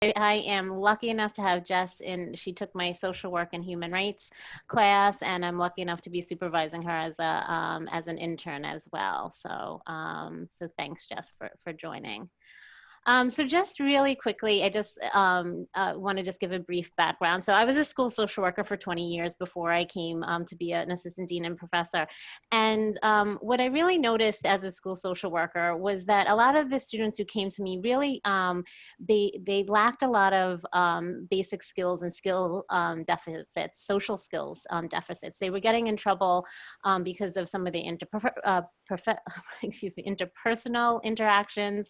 I am lucky enough to have Jess in. She took my social work and human rights class, and I'm lucky enough to be supervising her as an intern as well. So so thanks, Jess, for joining. So just really quickly, I just want to just give a brief background. So I was a school social worker for 20 years before I came to be an assistant dean and professor. And what I really noticed as a school social worker was that a lot of the students who came to me really, they lacked a lot of basic skills and skill deficits, social skills deficits. They were getting in trouble because of some of the interpersonal interactions,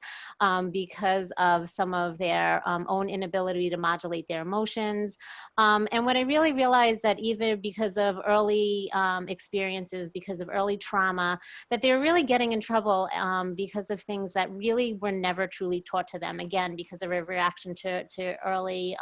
because of some of their own inability to modulate their emotions. And what I really realized that either because of early experiences, because of early trauma, that they were really getting in trouble because of things that really were never truly taught to them, again, because of a reaction to early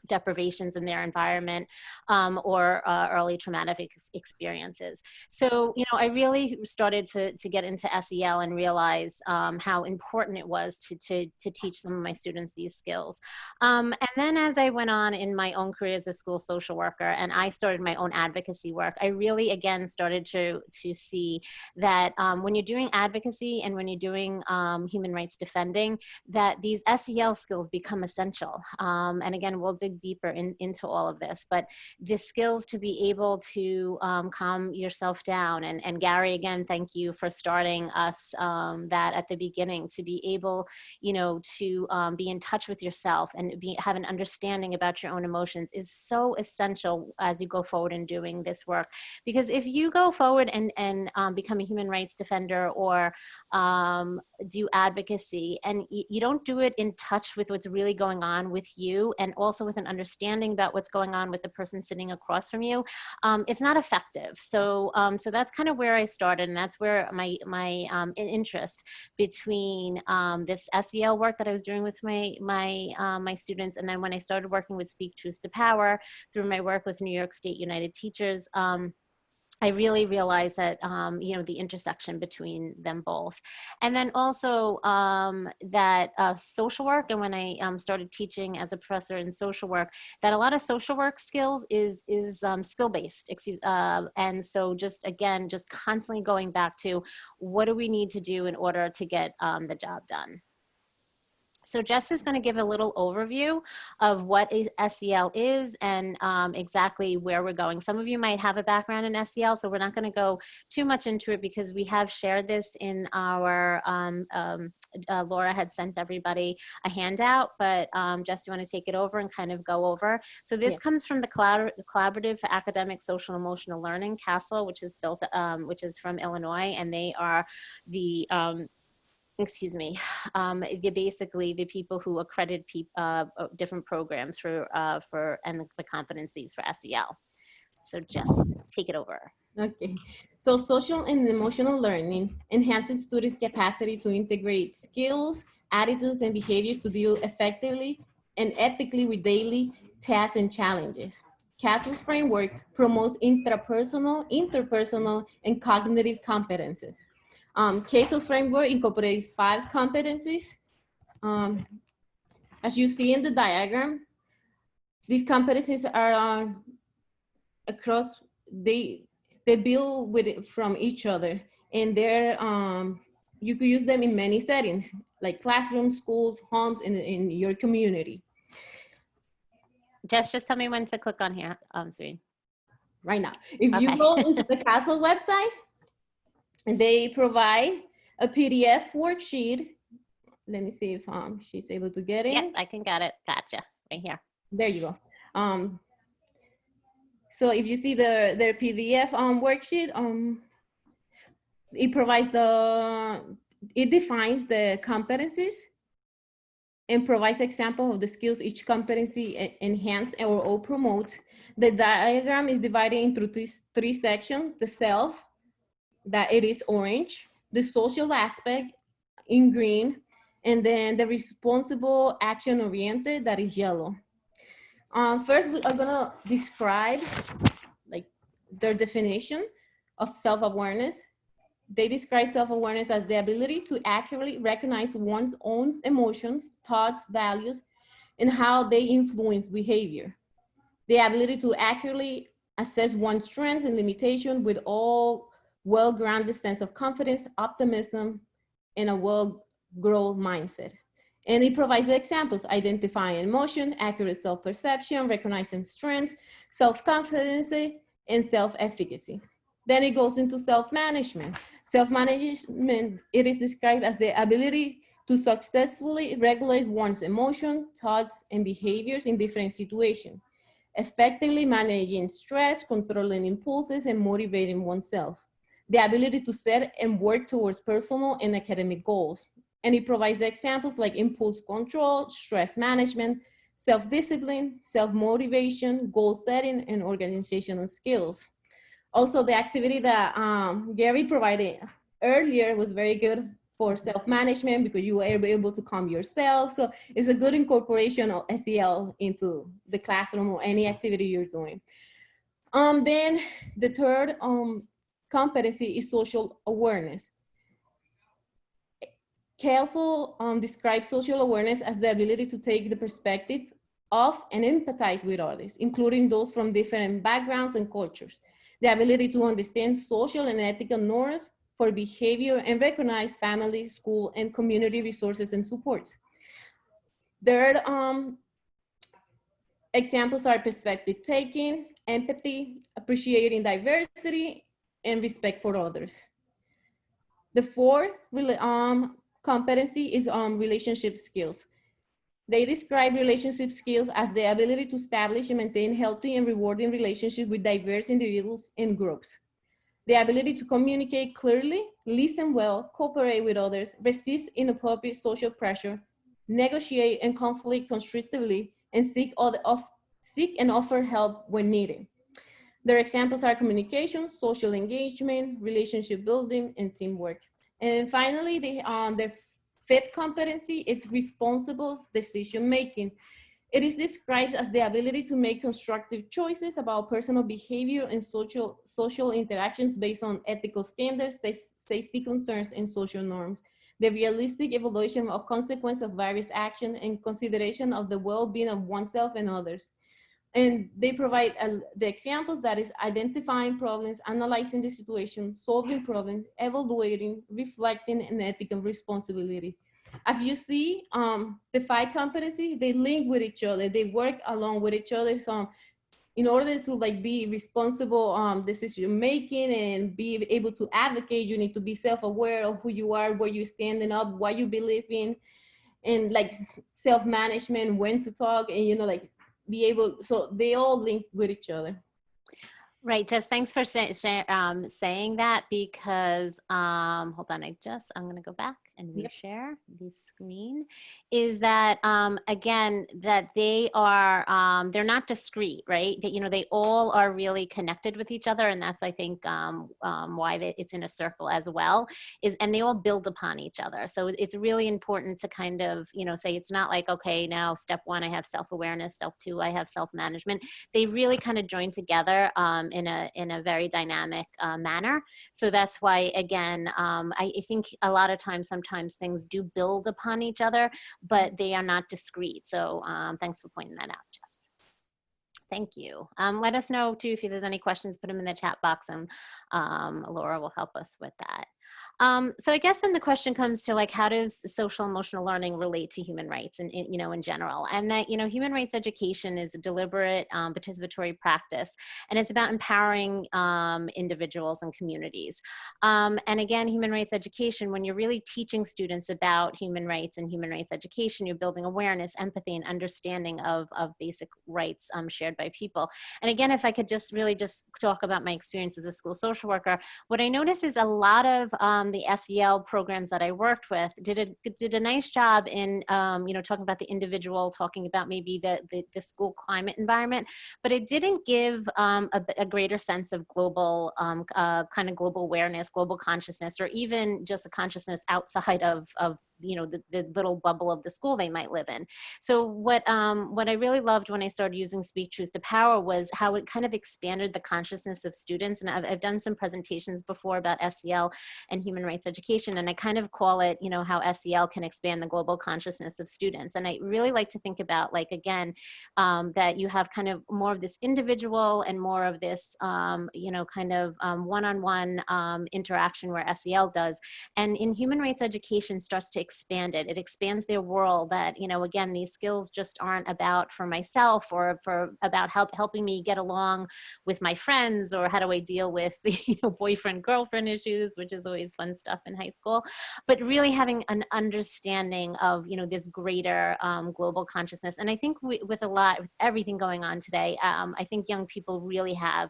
deprivations in their environment or early traumatic experiences. So, you know, I really started to get into SEL and realize how important it was to teach some of my students these skills. And then as I went on in my own career as a school social worker and I started my own advocacy work, I really, again, started to see that when you're doing advocacy and when you're doing human rights defending, that these SEL skills become essential. And again, we'll dig deeper into all of this, but the skills to be able to calm yourself down. And Gary, again, thank you for starting us that at the beginning, to be able, you know, to be in touch with yourself and have an understanding about your own emotions is so essential as you go forward in doing this work. Because if you go forward and become a human rights defender or do advocacy and you don't do it in touch with what's really going on with you and also with an understanding about what's going on with the person sitting across from you, it's not effective. So so that's kind of where I started, and that's where my interest between this SEL work that I was doing with my students, and then when I started working with Speak Truth to Power through my work with New York State United Teachers, I really realized that, you know, the intersection between them both. And then also that social work, and when I started teaching as a professor in social work, that a lot of social work skills is skill-based. And so just, again, just constantly going back to what do we need to do in order to get the job done. So Jess is going to give a little overview of what SEL is and exactly where we're going. Some of you might have a background in SEL, so we're not going to go too much into it because we have shared this in our, Laura had sent everybody a handout, but Jess, you want to take it over and kind of go over? So this comes from the Collaborative for Academic, Social, and Emotional Learning, CASEL, which is built, which is from Illinois, and they are the excuse me, basically the people who accredit different programs for and the competencies for SEL. So just take it over. Okay, so social and emotional learning enhances students' capacity to integrate skills, attitudes, and behaviors to deal effectively and ethically with daily tasks and challenges. CASEL's framework promotes intrapersonal, interpersonal, and cognitive competences. CASEL's framework incorporates 5 competencies. As you see in the diagram, these competencies are across, they build with it from each other, and they're you could use them in many settings, like classrooms, schools, homes, and in your community. Just tell me when to click on here on screen. Right now, if you go into the CASEL website, they provide a PDF worksheet. Let me see if she's able to get in. Yep, I can get it. Gotcha. Right here. There you go. So if you see their PDF worksheet, it provides it defines the competencies and provides example of the skills each competency enhance or promotes. The diagram is divided into these 3 sections: the self, that it is orange, the social aspect in green, and then the responsible action oriented, that is yellow. First, we are gonna describe like their definition of self-awareness. They describe self-awareness as the ability to accurately recognize one's own emotions, thoughts, values, and how they influence behavior. The ability to accurately assess one's strengths and limitations with all well-grounded sense of confidence, optimism, and a well-grown mindset. And it provides the examples: identifying emotion, accurate self-perception, recognizing strengths, self-confidence, and self-efficacy. Then it goes into self-management. Self-management, it is described as the ability to successfully regulate one's emotions, thoughts, and behaviors in different situations, effectively managing stress, controlling impulses, and motivating oneself. The ability to set and work towards personal and academic goals. And it provides the examples like impulse control, stress management, self-discipline, self-motivation, goal setting, and organizational skills. Also, the activity that Gary provided earlier was very good for self-management because you were able to calm yourself. So it's a good incorporation of SEL into the classroom or any activity you're doing. Then the third competency is social awareness. Kelso describes social awareness as the ability to take the perspective of and empathize with others, including those from different backgrounds and cultures. The ability to understand social and ethical norms for behavior and recognize family, school, and community resources and supports. Third examples are perspective taking, empathy, appreciating diversity, and respect for others. The fourth competency is relationship skills. They describe relationship skills as the ability to establish and maintain healthy and rewarding relationships with diverse individuals and groups. The ability to communicate clearly, listen well, cooperate with others, resist inappropriate social pressure, negotiate and conflict constructively, and seek and offer help when needed. Their examples are communication, social engagement, relationship building, and teamwork. And finally, the fifth competency, it's responsible decision-making. It is described as the ability to make constructive choices about personal behavior and social interactions based on ethical standards, safety concerns, and social norms. The realistic evaluation of consequence of various actions and consideration of the well-being of oneself and others. And they provide the examples, that is identifying problems, analyzing the situation, solving problems, evaluating, reflecting, and ethical responsibility. As you see, the five competencies, they link with each other. They work along with each other. So in order to be responsible decision making and be able to advocate, you need to be self-aware of who you are, where you're standing up, what you believe in, and self-management, when to talk, and be able, so they all link with each other. Right, Jess, thanks for saying that, because, hold on, I'm gonna go back and reshare the screen, is that, again, that they are, they're not discrete, right? That, they all are really connected with each other, and that's, I think, why it's in a circle as well, and they all build upon each other. So it's really important to kind of, say it's not like, okay, now step one, I have self-awareness, step two, I have self-management. They really kind of join together in a very dynamic manner. So that's why, again, I think a lot of times, sometimes things do build upon each other, but they are not discrete. So thanks for pointing that out, Jess. Thank you. Let us know too if there's any questions, put them in the chat box, and Laura will help us with that. So I guess then the question comes to how does social emotional learning relate to human rights and in general? And that, human rights education is a deliberate participatory practice, and it's about empowering individuals and communities. And again, human rights education, when you're really teaching students about human rights and human rights education, you're building awareness, empathy, and understanding of basic rights shared by people. And again, if I could just talk about my experience as a school social worker, what I noticed is a lot of the SEL programs that I worked with did a nice job in talking about the individual, talking about maybe the school climate environment, but it didn't give a greater sense of global kind of global awareness, global consciousness, or even just a consciousness outside of the little bubble of the school they might live in. So what I really loved when I started using Speak Truth to Power was how it kind of expanded the consciousness of students. And I've done some presentations before about SEL and human rights education, and I kind of call it, how SEL can expand the global consciousness of students. And I really like to think about, like, again, that you have kind of more of this individual and more of this, kind of one-on-one interaction where SEL does. And in human rights education starts to expand it. It expands their world that, again, these skills just aren't about for myself or about helping me get along with my friends, or how do I deal with boyfriend girlfriend issues, which is always fun stuff in high school, but really having an understanding of this greater global consciousness. And I think with everything going on today, I think young people really have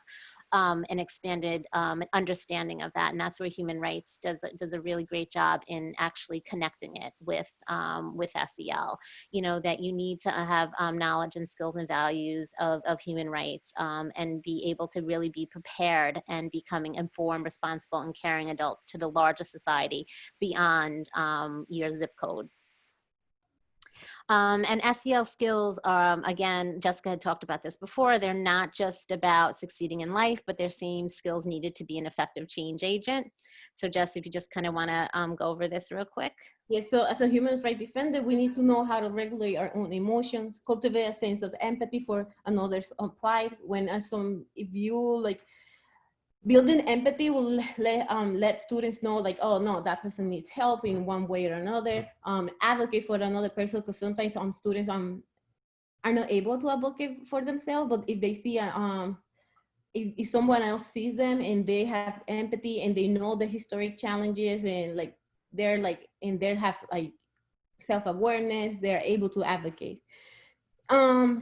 an expanded understanding of that, and that's where human rights does a really great job in actually connecting it with SEL. That you need to have knowledge and skills and values of human rights, and be able to really be prepared and becoming informed, responsible, and caring adults to the larger society beyond your zip code. And SEL skills, again, Jessica had talked about this before, they're not just about succeeding in life, but they're same skills needed to be an effective change agent. So Jess, if you just kind of want to go over this real quick. Yes, so as a human rights defender, we need to know how to regulate our own emotions, cultivate a sense of empathy for another's plight. If you building empathy will let students know, like, oh no, that person needs help in one way or another. Advocate for another person, because sometimes students are not able to advocate for themselves, but if they see if someone else sees them and they have empathy and they know the historic challenges, and they have self-awareness, they're able to advocate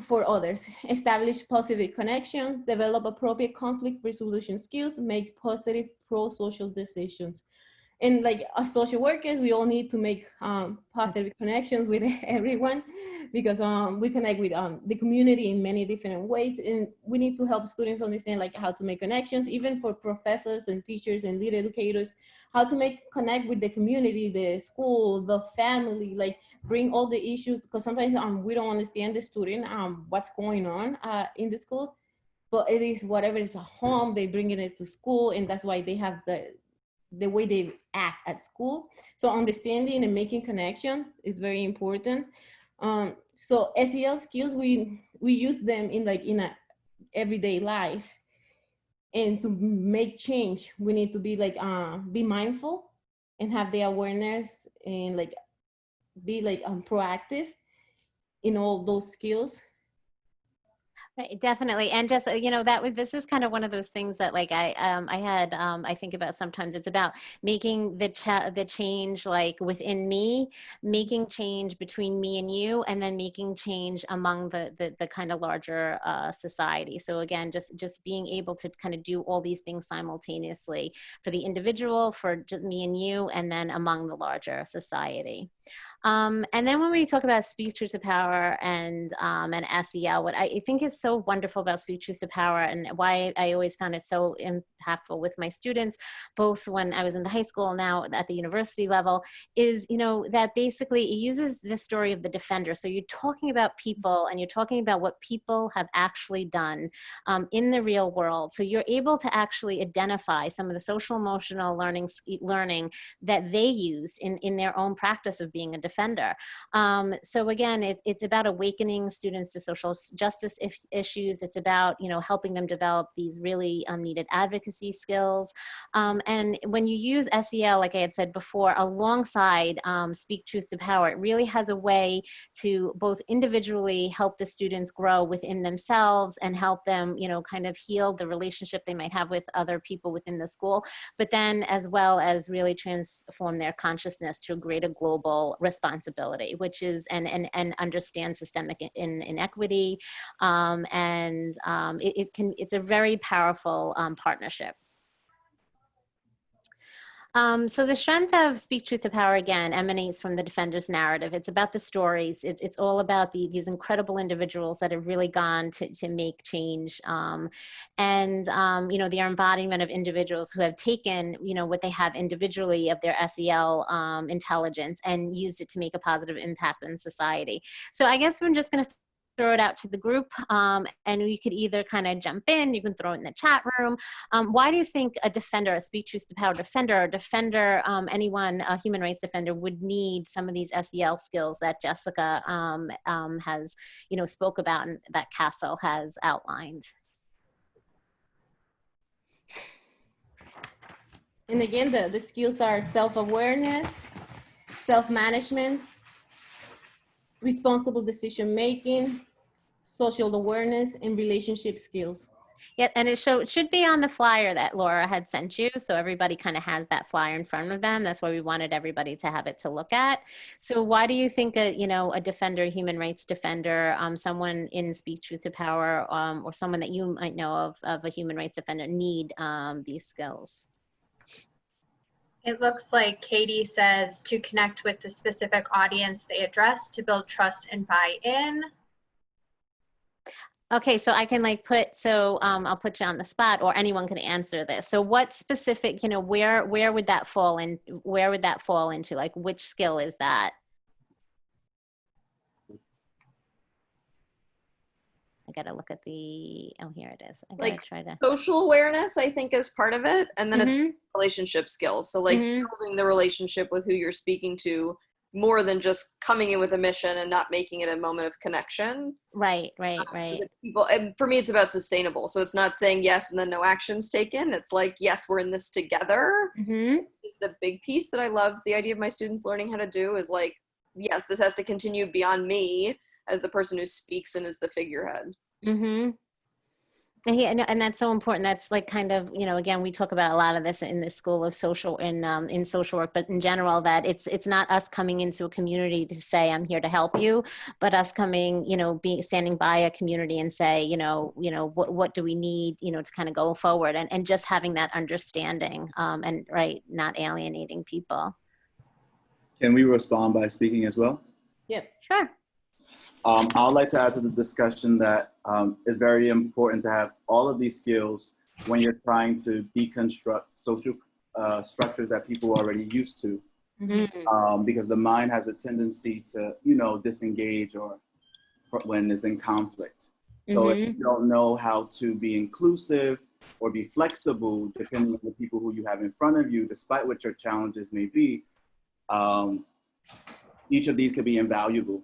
for others. Establish positive connections, develop appropriate conflict resolution skills, make positive pro-social decisions. And as social workers, we all need to make positive connections with everyone, because we connect with the community in many different ways, and we need to help students understand how to make connections, even for professors and teachers and lead educators, how to connect with the community, the school, the family, bring all the issues, because sometimes we don't understand the student, what's going on in the school, but it is whatever is at home, they bring it to school, and that's why they have the way they act at school. So understanding and making connection is very important. So SEL skills, we use them in a everyday life, and to make change, we need to be mindful and have the awareness, and be proactive in all those skills. Right, definitely. And just, this is kind of one of those things that I think about sometimes. It's about making the change within me, making change between me and you, and then making change among the kind of larger society. So again, just being able to kind of do all these things simultaneously for the individual, for just me and you, and then among the larger society. And then when we talk about Speak Truth to Power and SEL, what I think is so wonderful about Speak Truth to Power, and why I always found it so impactful with my students, both when I was in the high school, now at the university level, is, that basically it uses the story of the defender. So you're talking about people, and you're talking about what people have actually done in the real world. So you're able to actually identify some of the social emotional learning that they used in their own practice of being a defender. So again, it's about awakening students to social justice issues. It's about, helping them develop these really needed advocacy skills. And when you use SEL, like I had said before, alongside Speak Truth to Power, it really has a way to both individually help the students grow within themselves and help them, kind of heal the relationship they might have with other people within the school, but then as well as really transform their consciousness to a greater global responsibility, which is, and understand systemic inequity. It's a very powerful partnership. So the strength of Speak Truth to Power, again, emanates from the defender's narrative. It's about the stories. It's all about these incredible individuals that have really gone to make change. Their embodiment of individuals who have taken, what they have individually of their SEL intelligence and used it to make a positive impact in society. So I guess I'm just going to throw it out to the group, and you could either kind of jump in, you can throw it in the chat room. Why do you think a defender, a Speak Truth to Power defender, a defender, anyone, a human rights defender would need some of these SEL skills that Jessica has, spoke about and that Castle has outlined? And again, the skills are self-awareness, self-management, responsible decision-making, social awareness, and relationship skills. Yeah, and it should be on the flyer that Laura had sent you, so everybody kind of has that flyer in front of them. That's why we wanted everybody to have it to look at. So why do you think a defender, a human rights defender, someone in Speak Truth to Power, or someone that you might know of a human rights defender need these skills? It looks like Katie says to connect with the specific audience they address to build trust and buy-in. Okay, so I can I'll put you on the spot, or anyone can answer this. So what specific, where would that fall in? Where would that fall into? Like, which skill is that? I gotta look at here it is. I gotta Like try to. Social awareness, I think, is part of it. And then Mm-hmm. it's relationship skills. So like building the relationship with who you're speaking to more than just coming in with a mission and not making it a moment of connection. Right. So that people, and for me, it's about sustainable. So it's not saying yes and then no actions taken. It's like, yes, we're in this together. Mm-hmm. Is the big piece that I love. The idea of my students learning how to do is like, yes, this has to continue beyond me as the person who speaks and is the figurehead. Mm-hmm. And that's so important. That's like kind of, again, we talk about a lot of this in the school of social, in social work, but in general, that it's not us coming into a community to say, I'm here to help you, but us coming, standing by a community and say, what do we need, to kind of go forward, and just having that understanding, and not alienating people. Can we respond by speaking as well? Yep. Sure. I'd like to add to the discussion that it's very important to have all of these skills when you're trying to deconstruct social structures that people are already used to. Mm-hmm. Because the mind has a tendency to, disengage or when it's in conflict. So if you don't know how to be inclusive or be flexible, depending on the people who you have in front of you, despite what your challenges may be, each of these could be invaluable.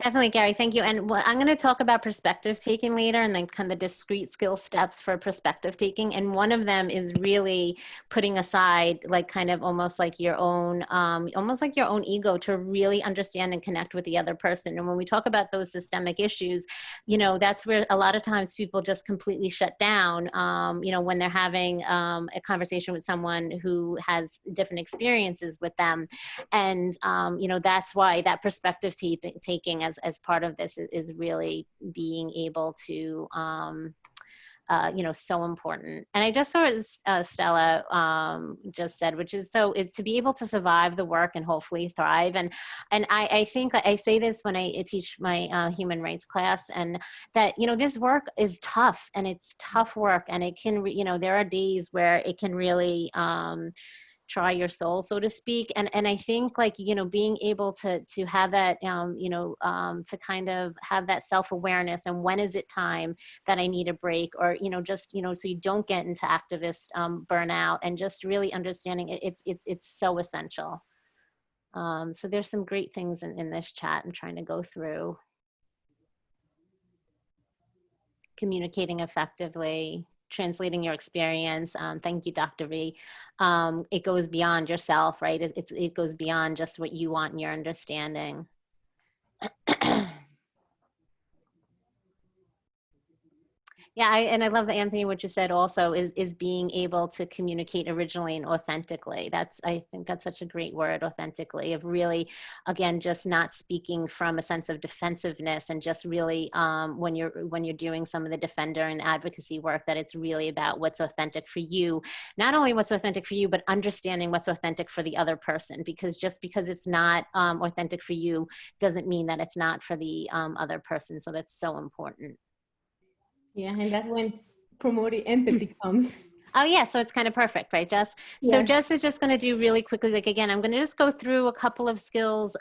Definitely, Gary. Thank you. And I'm going to talk about perspective taking later, and then kind of discrete skill steps for perspective taking. And one of them is really putting aside, like, kind of almost like your own ego to really understand and connect with the other person. And when we talk about those systemic issues, that's where a lot of times people just completely shut down, when they're having a conversation with someone who has different experiences with them. And, that's why that perspective taking as part of this is really being able to, so important. And I just saw what Stella just said, which is it's to be able to survive the work and hopefully thrive. And I think I say this when I teach my human rights class, and that, this work is tough, and it's tough work, and it can, there are days where it can really, try your soul, so to speak. And I think, being able to have that, to kind of have that self-awareness, and when is it time that I need a break, or, just, so you don't get into activist burnout, and just really understanding it's so essential. So there's some great things in this chat I'm trying to go through. Communicating effectively, translating your experience. Thank you, Dr. V. It goes beyond yourself, right? It goes beyond just what you want and your understanding. Yeah, and I love that, Anthony, what you said also is being able to communicate originally and authentically. I think that's such a great word, authentically, of really, again, just not speaking from a sense of defensiveness, and just really when you're doing some of the defender and advocacy work, that it's really about what's authentic for you. Not only what's authentic for you, but understanding what's authentic for the other person, because just because it's not authentic for you doesn't mean that it's not for the other person. So that's so important. Yeah, and that's when promoting empathy comes. Oh yeah, so it's kind of perfect, right, Jess? So Yeah. Jess is just going to do really quickly, like again, I'm going to just go through a couple of skills.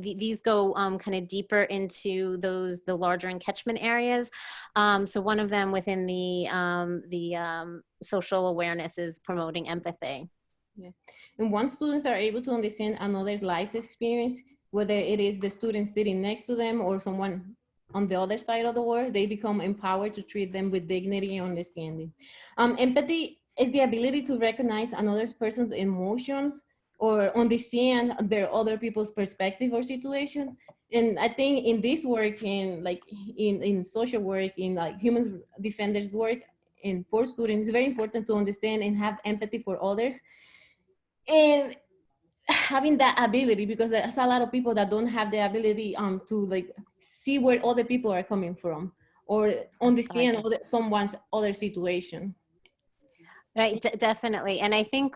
These go kind of deeper into the larger catchment areas. So one of them within the social awareness is promoting empathy. Yeah. And once students are able to understand another's life experience, whether it is the student sitting next to them or someone on the other side of the world, they become empowered to treat them with dignity and understanding. Empathy is the ability to recognize another person's emotions or understand their other people's perspective or situation. And I think in this work, in social work, in like human defenders work, and for students, it's very important to understand and have empathy for others. And having that ability, because there's a lot of people that don't have the ability to like see where other people are coming from or understand someone's other situation. Right, definitely. And I think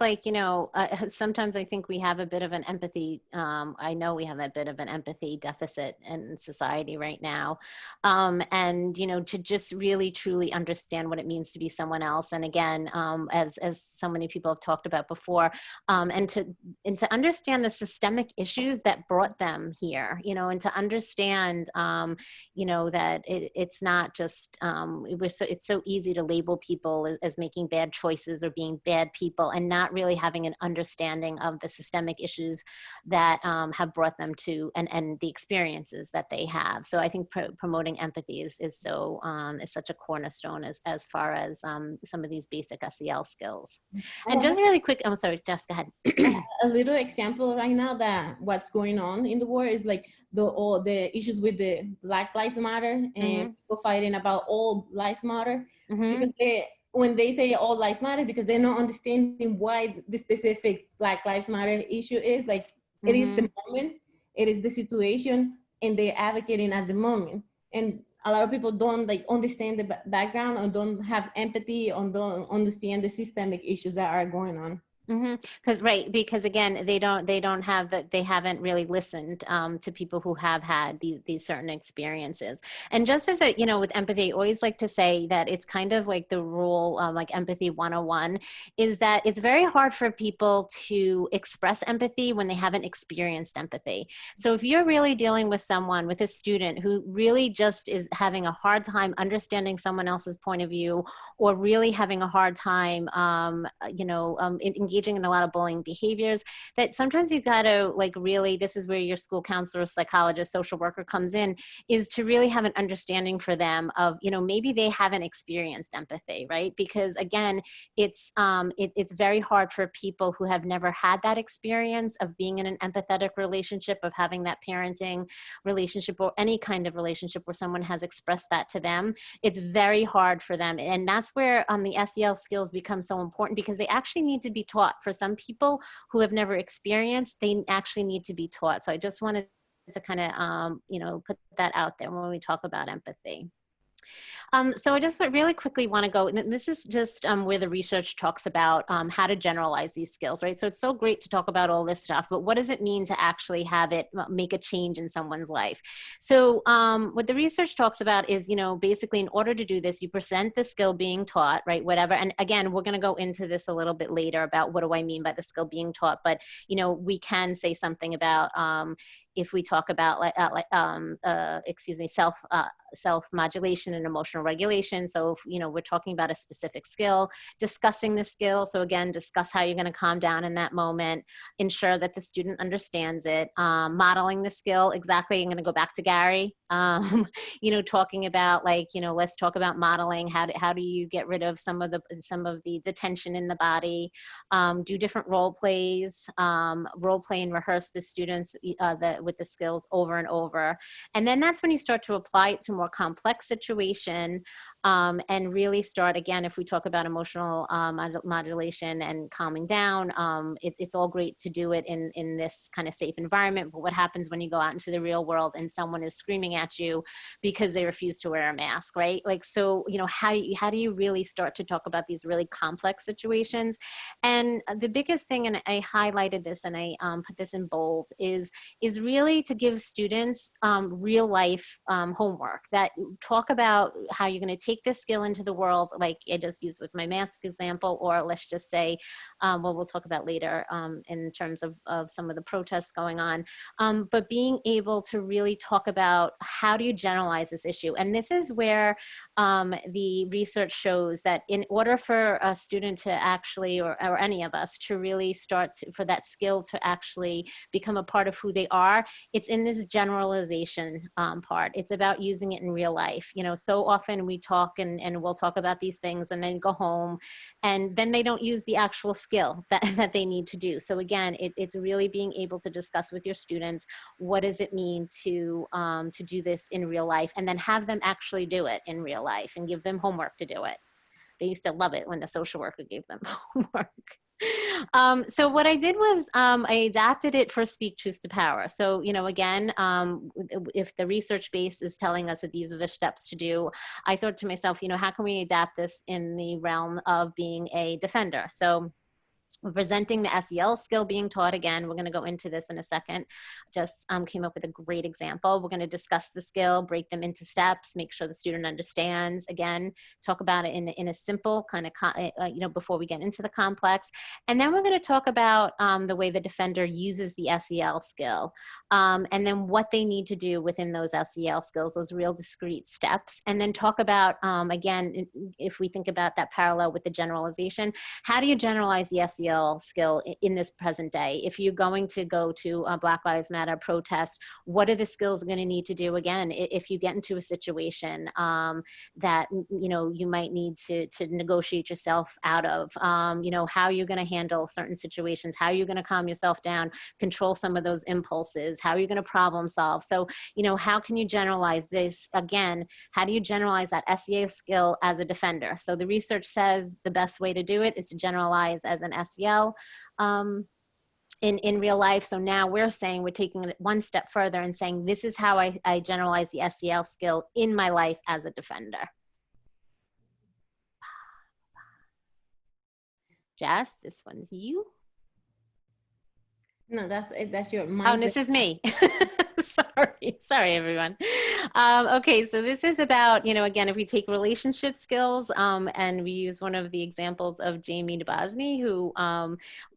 sometimes I think we have a bit of an empathy. I know we have a bit of an empathy deficit in society right now. And, to just really, truly understand what it means to be someone else. And again, as so many people have talked about before, and to understand the systemic issues that brought them here, and to understand, that it's not just, it's so easy to label people as making bad choices or being bad people, and not really having an understanding of the systemic issues that have brought them to and the experiences that they have. So I think promoting empathy is such a cornerstone as far as some of these basic SEL skills. And just really quick, I'm sorry, Jess, go ahead. A little example right now that what's going on in the world is like all the issues with the Black Lives Matter and people fighting about all lives matter, because when they say all lives matter, because they're not understanding why the specific Black Lives Matter issue is like, it is the moment, it is the situation, and they're advocating at the moment. And a lot of people don't like understand the background, or don't have empathy, or don't understand the systemic issues that are going on. Because again, they haven't really listened to people who have had these certain experiences. And just as with empathy, I always like to say that it's kind of like the rule, like empathy 101, is that it's very hard for people to express empathy when they haven't experienced empathy. So if you're really dealing with a student who really just is having a hard time understanding someone else's point of view, or really having a hard time, engaging in a lot of bullying behaviors, that sometimes you've got to really, this is where your school counselor, psychologist, social worker comes in, is to really have an understanding for them of, maybe they haven't experienced empathy, right? Because again, it's very hard for people who have never had that experience of being in an empathetic relationship, of having that parenting relationship or any kind of relationship where someone has expressed that to them. It's very hard for them. And that's where the SEL skills become so important, because they actually need to be taught. For some people who have never experienced, they actually need to be taught. So I just wanted to kind of, put that out there when we talk about empathy. So I just really quickly want to go, and this is just where the research talks about how to generalize these skills, right? So it's so great to talk about all this stuff, but what does it mean to actually have it make a change in someone's life? So what the research talks about is, basically in order to do this, you present the skill being taught, right? Whatever. And again, we're going to go into this a little bit later about what do I mean by the skill being taught, but, we can say something about if we talk about self-modulation and emotional regulation. So if, we're talking about a specific skill, discussing the skill. So again, discuss how you're going to calm down in that moment, ensure that the student understands it, modeling the skill. Exactly. I'm going to go back to Gary, talking about let's talk about modeling. How do you get rid of some of the tension in the body? Do different role plays, role play and rehearse the students with the skills over and over. And then that's when you start to apply it to a more complex situation. and really start, again, if we talk about emotional modulation and calming down, it's all great to do it in this kind of safe environment. But what happens when you go out into the real world and someone is screaming at you because they refuse to wear a mask, right? Like, so, you know, how do you really start to talk about these really complex situations? And the biggest thing, and I highlighted this and I put this in bold, is really to give students real life homework that talk about how you're going to take this skill into the world, like I just used with my mask example, or let's just say, well, we'll talk about later in terms of some of the protests going on, but being able to really talk about how do you generalize this issue. And this is where the research shows that in order for a student to actually, or any of us to really start for that skill to actually become a part of who they are, it's in this generalization part. It's about using it in real life. You know, so often we talk and we'll talk about these things and then go home and then they don't use the actual skill that they need to do. So again, it's really being able to discuss with your students, what does it mean to do this in real life, and then have them actually do it in real life and give them homework to do it. They used to love it when the social worker gave them homework. So what I did was I adapted it for Speak Truth to Power. So, you know, again, if the research base is telling us that these are the steps to do, I thought to myself, you know, how can we adapt this in the realm of being a defender? So we're presenting the SEL skill being taught. Again, we're going to go into this in a second. Just came up with a great example. We're going to discuss the skill, break them into steps, make sure the student understands. Again, talk about it in a simple kind of, you know, before we get into the complex. And then we're going to talk about the way the defender uses the SEL skill, and then what they need to do within those SEL skills, those real discrete steps. And then talk about, again, if we think about that parallel with the generalization, how do you generalize the SEL skill in this present day? If you're going to go to a Black Lives Matter protest, what are the skills going to need to do? Again, if you get into a situation that, you know, you might need to negotiate yourself out of, you know, how you're going to handle certain situations, how you're going to calm yourself down, control some of those impulses, how you're going to problem solve. So, you know, how can you generalize this? Again, how do you generalize that SEL skill as a defender? So the research says the best way to do it is to generalize as an SEL in real life. So now we're saying, we're taking it one step further and saying, this is how I generalize the SEL skill in my life as a defender. Jess, this one's you. No, that's your mind. Oh, this is me. Sorry, everyone. Okay, so this is about, you know, again, if we take relationship skills and we use one of the examples of Jamie DeBosny, who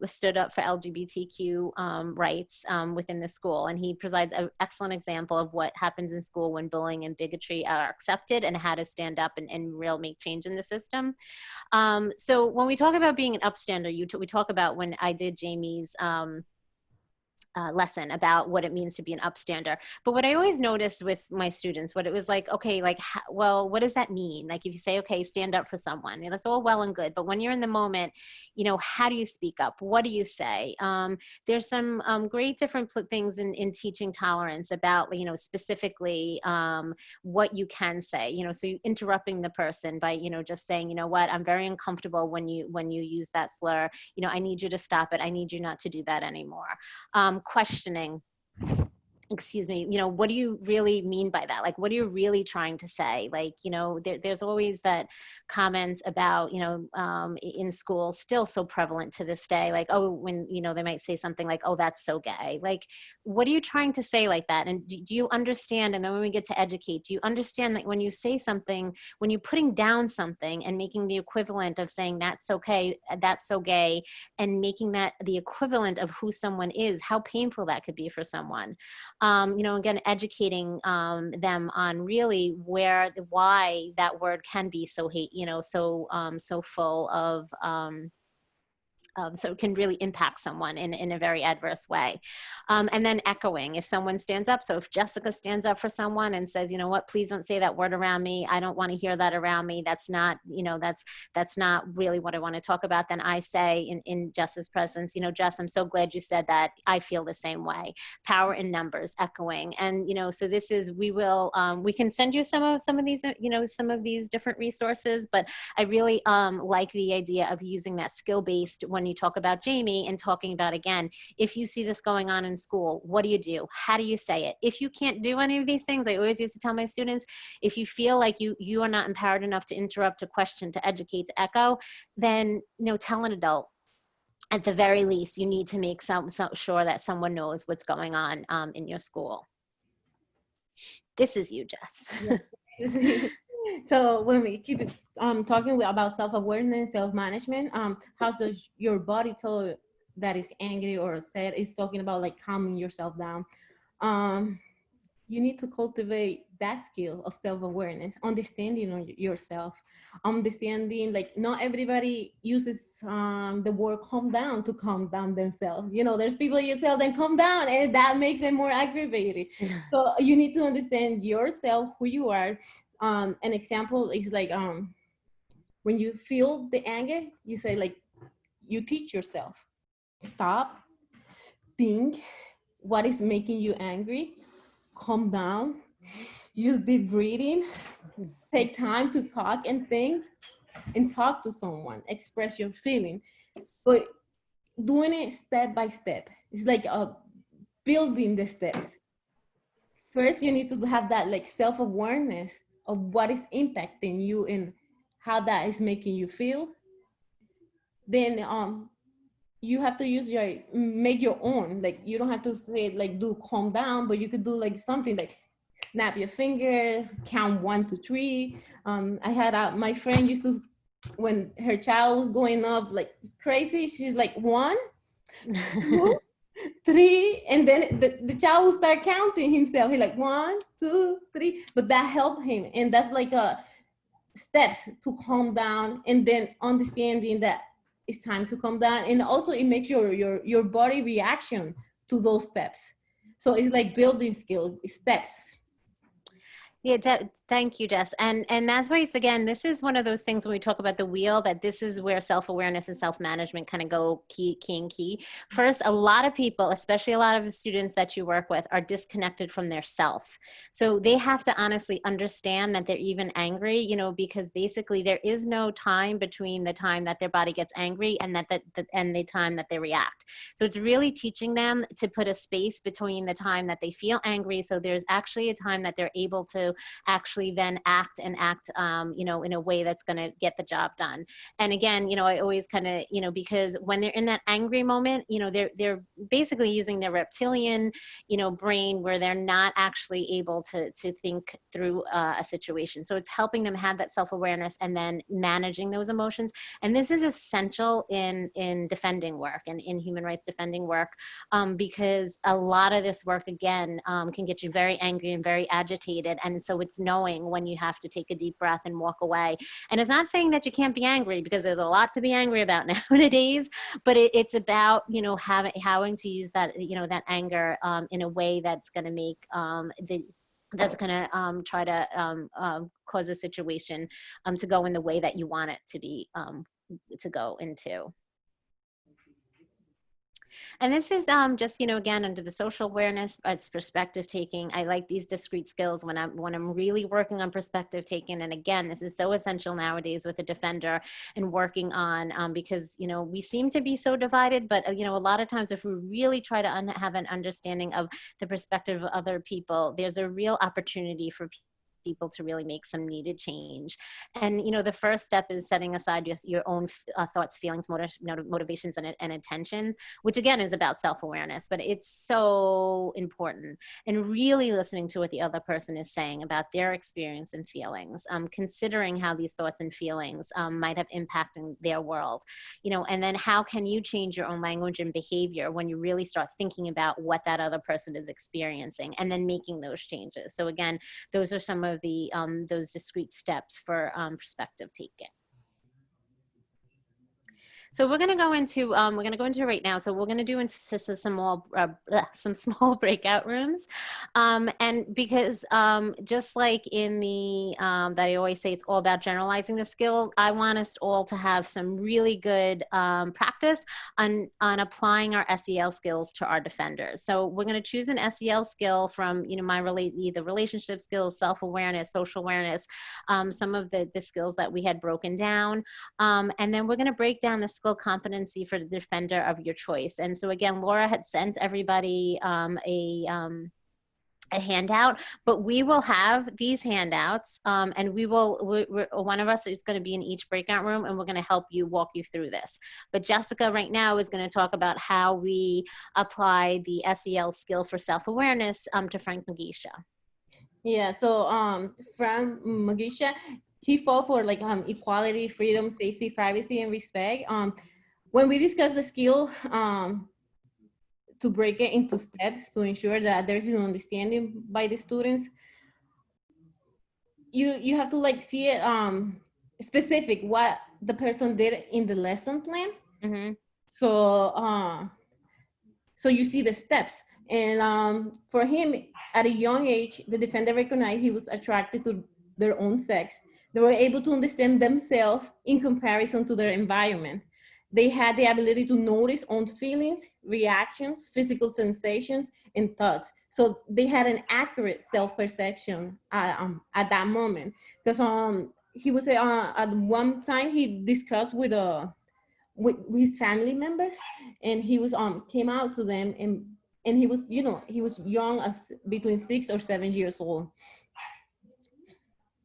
stood up for LGBTQ rights within the school. And he provides an excellent example of what happens in school when bullying and bigotry are accepted and how to stand up and real make change in the system. So when we talk about being an upstander, we talk about when I did Jamie's lesson about what it means to be an upstander. But what I always noticed with my students, what it was like, okay, like, well, what does that mean? Like if you say, okay, stand up for someone, you know, that's all well and good. But when you're in the moment, you know, how do you speak up? What do you say? There's some great different things in teaching tolerance about, you know, specifically what you can say, you know, so you interrupting the person by, you know, just saying, you know what, I'm very uncomfortable when you use that slur, you know, I need you to stop it. I need you not to do that anymore. Questioning, excuse me, you know, what do you really mean by that? Like, what are you really trying to say? Like, you know, there's always that comments about, you know, in school, still so prevalent to this day, like, oh, when, you know, they might say something like, oh, that's so gay. Like, what are you trying to say like that? And do you understand? And then when we get to educate, do you understand that when you say something, when you're putting down something and making the equivalent of saying that's okay, that's so gay, and making that the equivalent of who someone is, how painful that could be for someone. You know, again, educating them on really why that word can be so hate, you know, so full of So it can really impact someone in a very adverse way. And then echoing, if someone stands up. So if Jessica stands up for someone and says, you know what, please don't say that word around me. I don't want to hear that around me. That's not, you know, that's not really what I want to talk about. Then I say in Jess's presence, you know, Jess, I'm so glad you said that. I feel the same way. Power in numbers, echoing. And, you know, so this is, we can send you some of these, you know, some of these different resources, but I really like the idea of using that skill-based when you talk about Jamie and talking about, again, if you see this going on in school, what do you do? How do you say it? If you can't do any of these things, I always used to tell my students, if you feel like you are not empowered enough to interrupt, to question, to educate, to echo, then, you know, tell an adult. At the very least, you need to make sure that someone knows what's going on in your school. This is you, Jess. Yeah. So when we keep talking about self-awareness, self-management, how does your body tell you that it's angry or upset? It's talking about like calming yourself down. You need to cultivate that skill of self-awareness, understanding yourself, understanding like not everybody uses the word calm down to calm down themselves. You know, there's people you tell them calm down and that makes them more aggravated. So you need to understand yourself, who you are. An example is like when you feel the anger, you say like, you teach yourself, stop, think, what is making you angry, calm down, use deep breathing, take time to talk and think and talk to someone, express your feeling, but doing it step by step. It's like building the steps. First, you need to have that like self-awareness of what is impacting you and how that is making you feel. Then you have to make your own. Like you don't have to say like do calm down, but you could do like something like snap your fingers, count 1 to 3. I had my friend used to, when her child was going up like crazy, she's like 1, 2, 3, and then the child will start counting himself. He's like 1, 2, 3, but that helped him. And that's like steps to calm down, and then understanding that it's time to calm down. And also it makes your body reaction to those steps. So it's like building skill steps. Yeah, thank you, Jess. And that's why it's, again, this is one of those things when we talk about the wheel, that this is where self-awareness and self-management kind of go key. First, a lot of people, especially a lot of the students that you work with, are disconnected from their self. So they have to honestly understand that they're even angry, you know, because basically there is no time between the time that their body gets angry and and the time that they react. So it's really teaching them to put a space between the time that they feel angry. So there's actually a time that they're able to actually then act, you know, in a way that's going to get the job done. And again, you know, I always kind of, you know, because when they're in that angry moment, you know, they're basically using their reptilian, you know, brain, where they're not actually able to think through a situation. So it's helping them have that self-awareness and then managing those emotions. And this is essential in defending work and in human rights defending work, because a lot of this work, again, can get you very angry and very agitated. And so it's knowing when you have to take a deep breath and walk away. And it's not saying that you can't be angry, because there's a lot to be angry about nowadays, but it's about, you know, having to use that, you know, that anger in a way that's going to make that's going to try to cause a situation to go in the way that you want it to be, to go into. And this is just, you know, again, under the social awareness, it's perspective taking. I like these discrete skills when I'm really working on perspective taking. And again, this is so essential nowadays with a defender and working on, because, you know, we seem to be so divided, but, you know, a lot of times if we really try to have an understanding of the perspective of other people, there's a real opportunity for people to really make some needed change. And, you know, the first step is setting aside your own thoughts, feelings, motivations, and intentions, which again is about self-awareness, but it's so important. And really listening to what the other person is saying about their experience and feelings, considering how these thoughts and feelings might have impacted their world, you know, and then how can you change your own language and behavior when you really start thinking about what that other person is experiencing and then making those changes. So again, those are some of the those discrete steps for perspective taking. So we're going to go into it right now. So we're going to do into some small breakout rooms, and because just like in the that I always say, it's all about generalizing the skills. I want us all to have some really good practice on applying our SEL skills to our defenders. So we're going to choose an SEL skill from either relationship skills, self-awareness, social awareness, some of the skills that we had broken down, and then we're going to break down the skill competency for the defender of your choice. And so again, Laura had sent everybody a handout, but we will have these handouts, and one of us is going to be in each breakout room, and we're going to walk you through this. But Jessica right now is going to talk about how we apply the SEL skill for self-awareness to Frank Magisha. Yeah, so Frank Magisha, he fought for like equality, freedom, safety, privacy, and respect. When we discuss the skill, to break it into steps to ensure that there's an understanding by the students, you have to like see it specific what the person did in the lesson plan. Mm-hmm. So you see the steps, and for him at a young age, the defender recognized he was attracted to their own sex. They were able to understand themselves in comparison to their environment. They had the ability to notice own feelings, reactions, physical sensations, and thoughts. So they had an accurate self-perception at that moment. Because he was at one time he discussed with his family members, and he was came out to them, and he was he was young, as between 6 or 7 years old.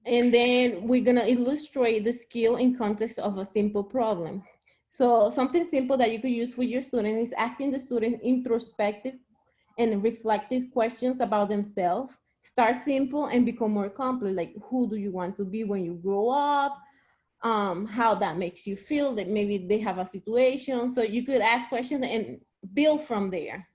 And then we're gonna illustrate the skill in context of a simple problem. So something simple that you could use with your student is asking the student introspective and reflective questions about themselves. Start simple and become more complex, like who do you want to be when you grow up, how that makes you feel, that maybe they have a situation. So you could ask questions and build from there.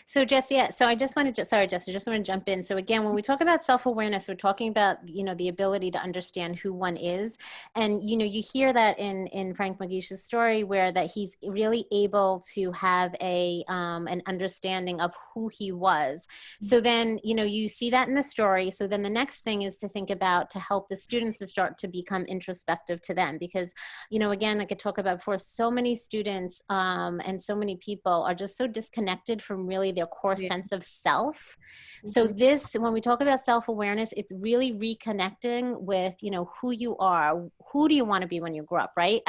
So Jess, yeah, so I just wanted to, sorry, Jess, I just want to jump in. So again, when we talk about self-awareness, we're talking about, the ability to understand who one is. And, you hear that in Frank Magisha's story, where that he's really able to have an understanding of who he was. So then, you see that in the story. So then the next thing is to think about, to help the students to start to become introspective to them. Because, again, like I talked about before, so many students and so many people are just so disconnected from really their core sense of self. So this, when we talk about self-awareness, it's really reconnecting with, who you are. Who do you want to be when you grow up, right?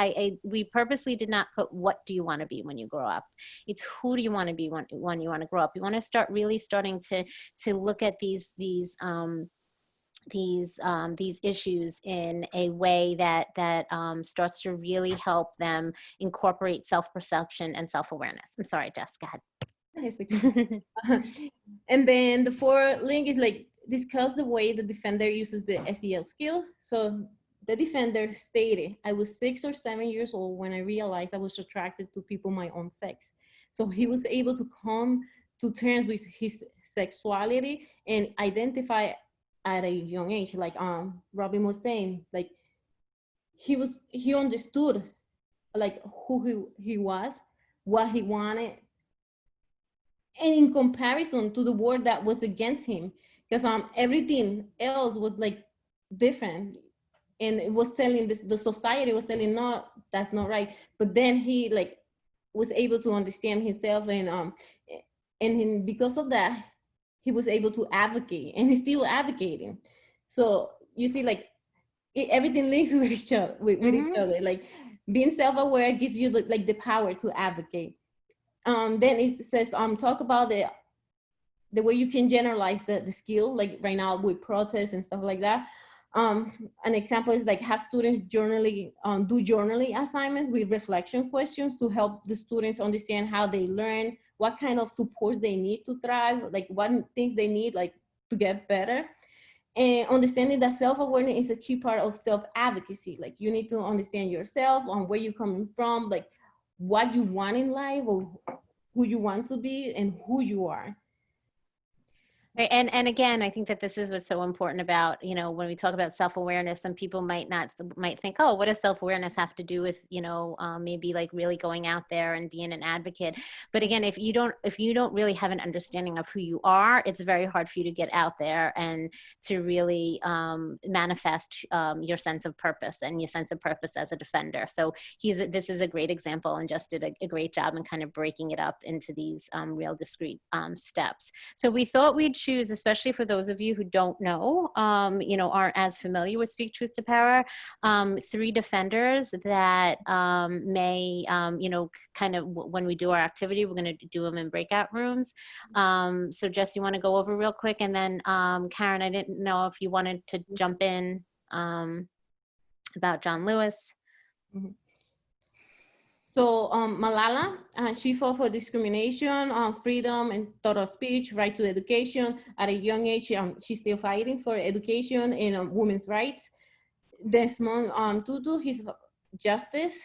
We purposely did not put what do you want to be when you grow up. It's who do you want to be when you want to grow up. You want to starting to look at these issues in a way that starts to really help them incorporate self-perception and self-awareness. I'm sorry, Jess, go ahead. And then the fourth link is like discuss the way the defender uses the SEL skill. So the defender stated, I was 6 or 7 years old when I realized I was attracted to people my own sex. So he was able to come to terms with his sexuality and identify at a young age. Like Robin was saying, like he understood like who he was, what he wanted, and in comparison to the world that was against him, because everything else was like different, and it was telling the society was telling, no, that's not right. But then he like was able to understand himself, and because of that he was able to advocate, and he's still advocating. So you see, like everything links with each other, with each other. Like being self-aware gives you the power to advocate. Then it says, talk about the way you can generalize the skill, like right now with protests and stuff like that. An example is like have students do journaling assignments with reflection questions to help the students understand how they learn, what kind of support they need to thrive, like what things they need like to get better. And understanding that self-awareness is a key part of self-advocacy. Like you need to understand yourself, on where you're coming from, like what you want in life, or who you want to be, and who you are. Right. And again, I think that this is what's so important about, you know, when we talk about self-awareness, some people might think, oh, what does self-awareness have to do with, you know, maybe like really going out there and being an advocate. But again, if you don't really have an understanding of who you are, it's very hard for you to get out there and to really manifest your sense of purpose and your sense of purpose as a defender. So this is a great example, and just did a great job in kind of breaking it up into these real discrete steps. So we thought we'd choose, especially for those of you who don't know, you know, aren't as familiar with Speak Truth to Power, 3 defenders that may, you know, kind of when we do our activity, we're going to do them in breakout rooms. So Jess, you want to go over real quick, and then Karen, I didn't know if you wanted to jump in about John Lewis. Mm-hmm. So Malala, she fought for discrimination, freedom and thought of speech, right to education. At a young age, she's still fighting for education and women's rights. Desmond Tutu, his justice.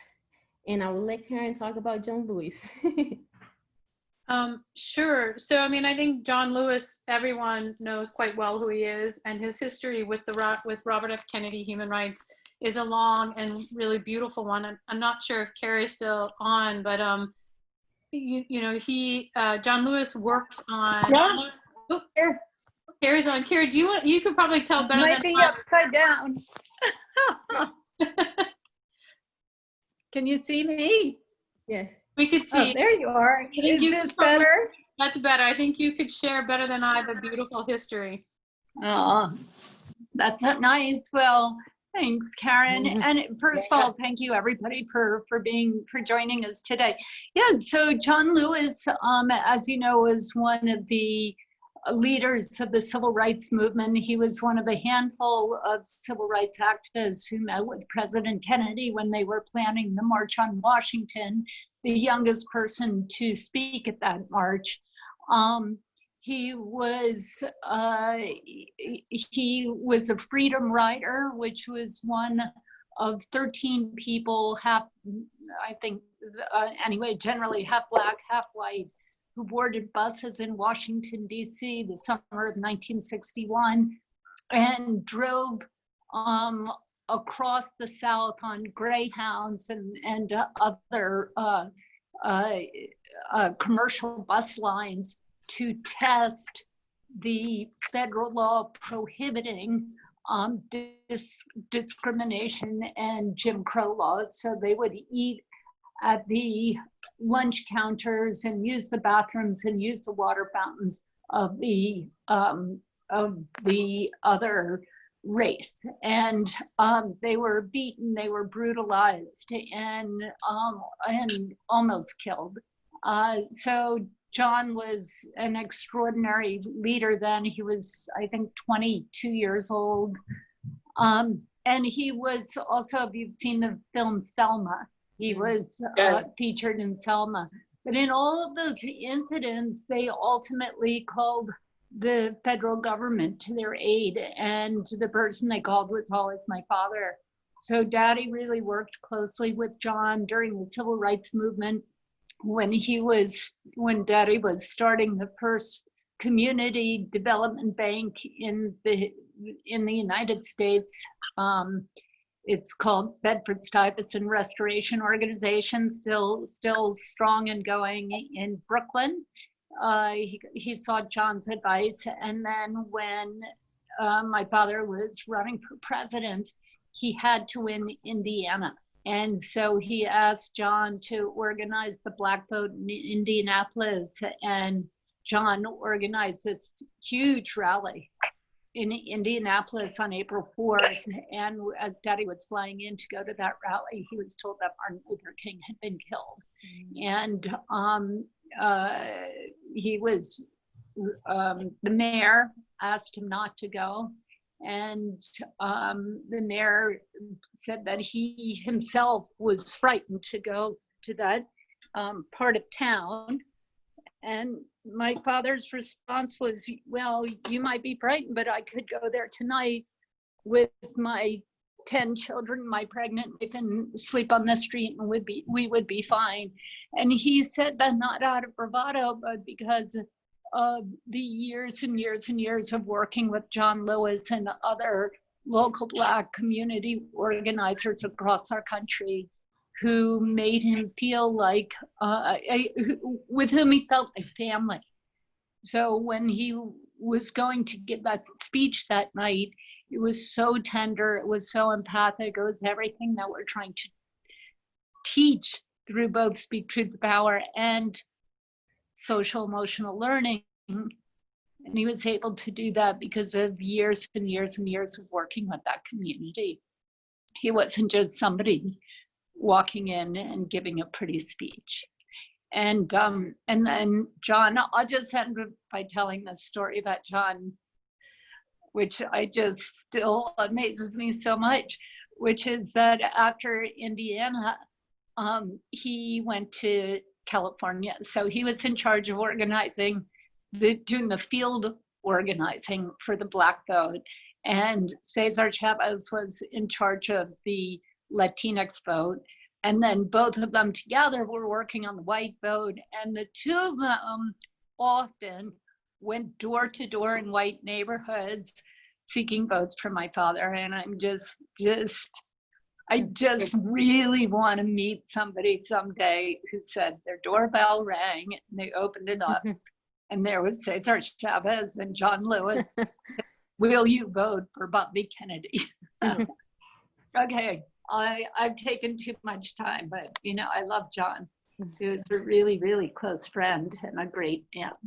And I will let Karen talk about John Lewis. Sure. So, I mean, I think John Lewis, everyone knows quite well who he is, and his history with Robert F. Kennedy human rights is a long and really beautiful one. I'm not sure if Carrie's still on, but you know, John Lewis worked on. Yeah. Oh, Carrie's on. Carrie, you could probably tell better Might than be I. upside down. Can you see me? Yes. We could see. Oh, there you are. Is this better? That's better. I think you could share better than I the beautiful history. Oh, that's nice. Well, thanks, Karen. And first of all, thank you everybody for joining us today. Yeah, so John Lewis, as you know, is one of the leaders of the civil rights movement. He was one of a handful of civil rights activists who met with President Kennedy when they were planning the March on Washington, the youngest person to speak at that march. He was a freedom rider, which was one of 13 people, anyway, generally half black, half white, who boarded buses in Washington, D.C. the summer of 1961 and drove across the South on Greyhounds and other commercial bus lines to test the federal law prohibiting discrimination and Jim Crow laws. So they would eat at the lunch counters and use the bathrooms and use the water fountains of the other race. And they were beaten, they were brutalized, and almost killed. So John was an extraordinary leader then. He was, I think, 22 years old. And he was also, if you've seen the film Selma, he was featured in Selma. But in all of those incidents, they ultimately called the federal government to their aid, and the person they called was always my father. So Daddy really worked closely with John during the civil rights movement when Daddy was starting the first community development bank in the United States. It's called Bedford Stuyvesant Restoration Organization, still strong and going in Brooklyn. He sought John's advice, and then when my father was running for president, he had to win Indiana. And so he asked John to organize the Black Vote in Indianapolis, and John organized this huge rally in Indianapolis on April 4th. And as Daddy was flying in to go to that rally, he was told that Martin Luther King had been killed. And the mayor asked him not to go. And the mayor said that he himself was frightened to go to that part of town. And my father's response was, well, you might be frightened, but I could go there tonight with my 10 children, my pregnant wife, and sleep on the street, and we would be fine. And he said that not out of bravado, but because the years and years and years of working with John Lewis and other local Black community organizers across our country who made him feel like, with whom he felt like family. So when he was going to give that speech that night, it was so tender, it was so empathic, it was everything that we're trying to teach through both Speak Truth to Power and social emotional learning. And he was able to do that because of years and years and years of working with that community. He wasn't just somebody walking in and giving a pretty speech. And then John, I'll just end by telling this story about John, which I just still amazes me so much, which is that after Indiana, he went to California. So he was in charge of organizing, doing the field organizing for the Black vote. And Cesar Chavez was in charge of the Latinx vote. And then both of them together were working on the white vote. And the two of them often went door to door in white neighborhoods seeking votes for my father. And I'm I just really want to meet somebody someday who said their doorbell rang and they opened it up and there was Cesar Chavez and John Lewis. Will you vote for Bobby Kennedy? Okay, I've taken too much time, but you know, I love John. He was a really, really close friend and a great aunt.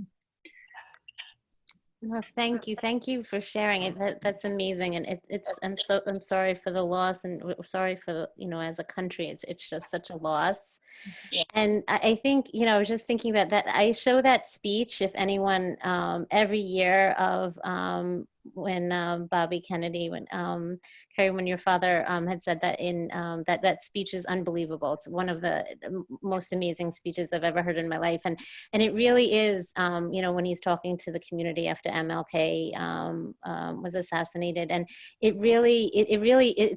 Well, thank you for sharing it. That's amazing, and I'm sorry for the loss, and we're sorry for, you know, as a country, it's just such a loss. Yeah. And I think, you know, I was just thinking about that. I show that speech, if anyone, every year of when Bobby Kennedy, Carrie, when your father had said that in that speech is unbelievable. It's one of the most amazing speeches I've ever heard in my life, and it really is. You know, when he's talking to the community after MLK was assassinated, and it really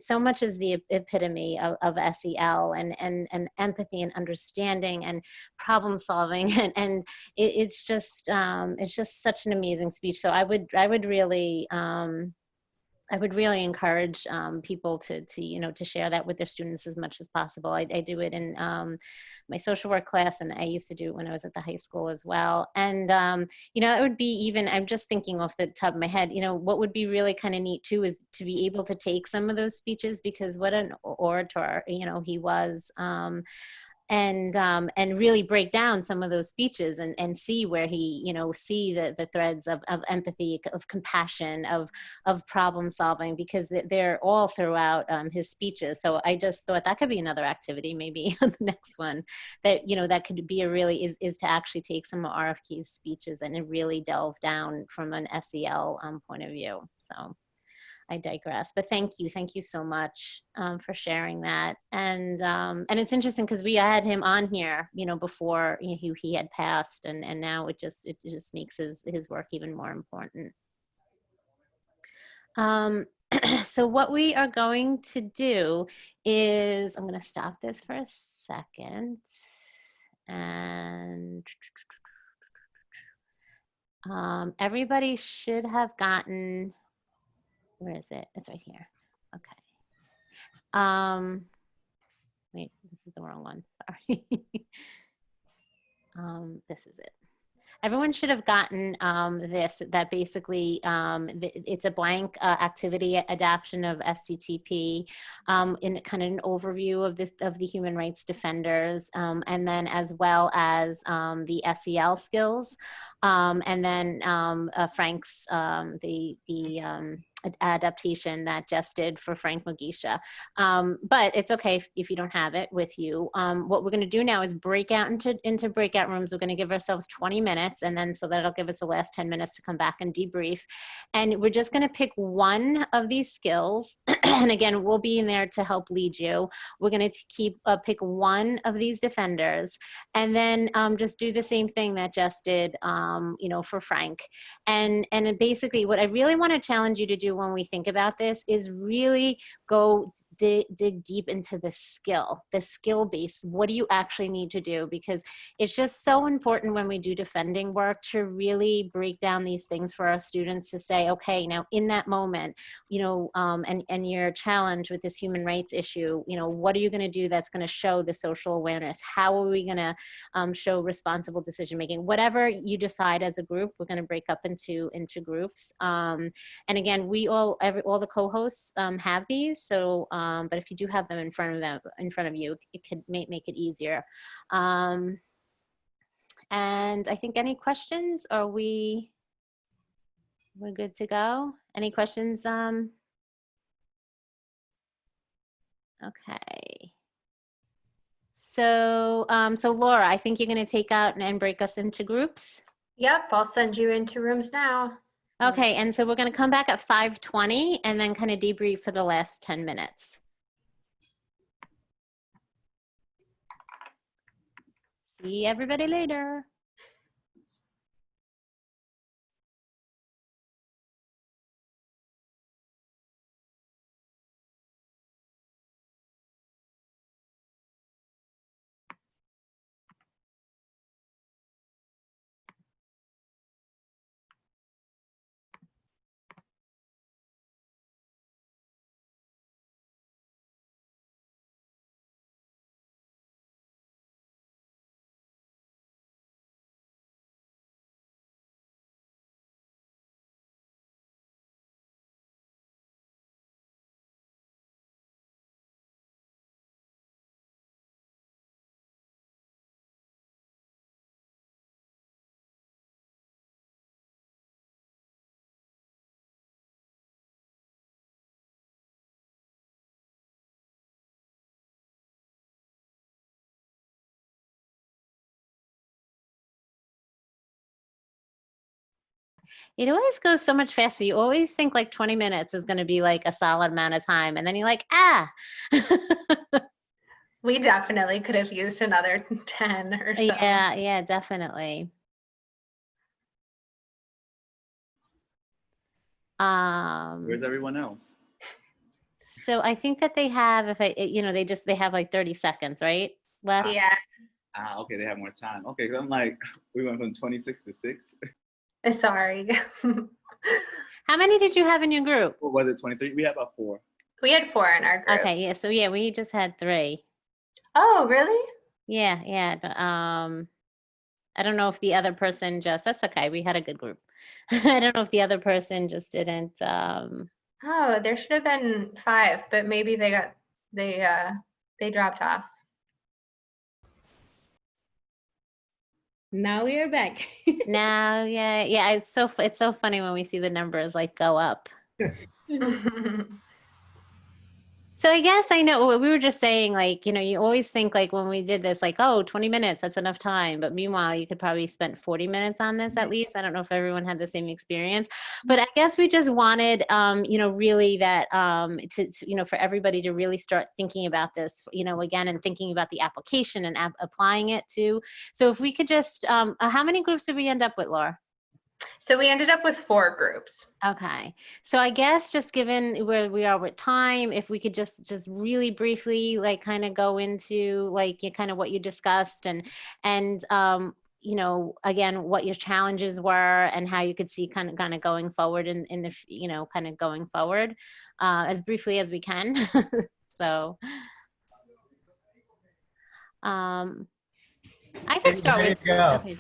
so much is the epitome of SEL and empathy and understanding and problem solving, and it's just such an amazing speech. So I would really encourage people to you know, to share that with their students as much as possible. I do it in my social work class, and I used to do it when I was at the high school as well. And you know, it would be even, I'm just thinking off the top of my head, you know, what would be really kind of neat too is to be able to take some of those speeches, because what an orator, you know, he was. And really break down some of those speeches and see where he, you know, see the threads of empathy, of compassion, of problem solving, because they're all throughout his speeches. So I just thought that could be another activity, maybe on the next one, that, you know, that could be is to actually take some of RFK's speeches and really delve down from an SEL point of view. So I digress, but thank you so much for sharing that. And it's interesting because we had him on here, you know, before he had passed, and now it just makes his work even more important. So what we are going to do is, I'm going to stop this for a second, and everybody should have gotten. Where is it? It's right here. Okay. Wait, this is the wrong one. Sorry. This is it. Everyone should have gotten that basically it's a blank activity adaptation of STTP, in kind of an overview of the human rights defenders, and then as well as the SEL skills, and then Frank's the adaptation that Jess did for Frank Mugisha. But it's okay if you don't have it with you. What we're going to do now is break out into breakout rooms. We're going to give ourselves 20 minutes, and then so that'll give us the last 10 minutes to come back and debrief. And we're just going to pick one of these skills. And again, we'll be in there to help lead you. We're going to pick one of these defenders, and then just do the same thing that Jess did, you know, for Frank. And basically what I really want to challenge you to do when we think about this is really go dig deep into the skill base. What do you actually need to do? Because it's just so important when we do defending work to really break down these things for our students to say, okay, now in that moment, you know, and you're challenged with this human rights issue, you know, what are you going to do that's going to show the social awareness? How are we going to show responsible decision making? Whatever you decide as a group, we're going to break up into groups. And again, we all the co-hosts have these. So, but if you do have them in front of you, it could make it easier. And I think any questions? Are we're good to go? Any questions? Okay. So, so Laura, I think you're going to take out and break us into groups. Yep, I'll send you into rooms now. Okay, and so we're going to come back at 5:20 and then kind of debrief for the last 10 minutes. See everybody later. It always goes so much faster. You always think like 20 minutes is going to be like a solid amount of time. And then you're like, ah. We definitely could have used another 10 or so. Yeah, definitely. Where's everyone else? So I think that they have, they have like 30 seconds, right? Left. Yeah. Okay, they have more time. Okay, 'cause I'm like, we went from 26 to 6. Sorry. How many did you have in your group? What was it, 23? We had about 4. We had 4 in our group. Okay, yeah. So yeah, we just had 3. Oh, really? Yeah. I don't know if the other person that's okay. We had a good group. I don't know if the other person just didn't. Oh, there should have been 5, but maybe they dropped off. Now we are back. Now, yeah. It's so funny when we see the numbers like go up. So I guess I know what we were just saying, like, you know, you always think like when we did this, like, oh, 20 minutes, that's enough time. But meanwhile, you could probably spend 40 minutes on this at least. I don't know if everyone had the same experience, but I guess we just wanted, really that for everybody to really start thinking about this, again, and thinking about the application and applying it to. So if we could just, how many groups did we end up with, Laura? So we ended up with 4 groups. Okay. So I guess just given where we are with time, if we could just really briefly, like, kind of go into like kind of what you discussed and again, what your challenges were and how you could see kind of going forward in the, kind of going forward as briefly as we can. So I could start with. Okay.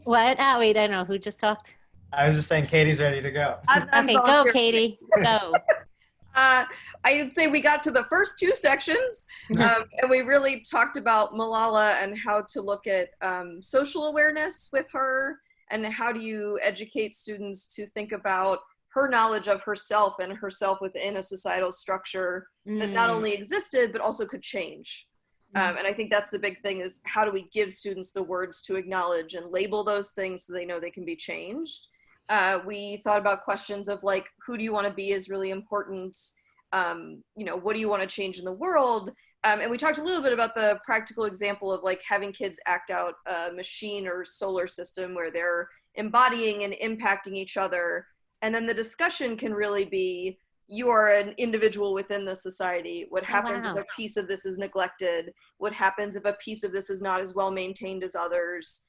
What? Oh, wait, I don't know. Who just talked? I was just saying Katie's ready to go. Okay, go, Katie. Go. I'd say we got to the first 2 sections, and we really talked about Malala and how to look at social awareness with her, and how do you educate students to think about her knowledge of herself and herself within a societal structure that not only existed, but also could change. And I think that's the big thing, is how do we give students the words to acknowledge and label those things so they know they can be changed. We thought about questions of like, who do you want to be is really important. What do you want to change in the world? And we talked a little bit about the practical example of like having kids act out a machine or solar system where they're embodying and impacting each other. And then the discussion can really be, you are an individual within the society. What happens wow. if a piece of this is neglected? What happens if a piece of this is not as well maintained as others?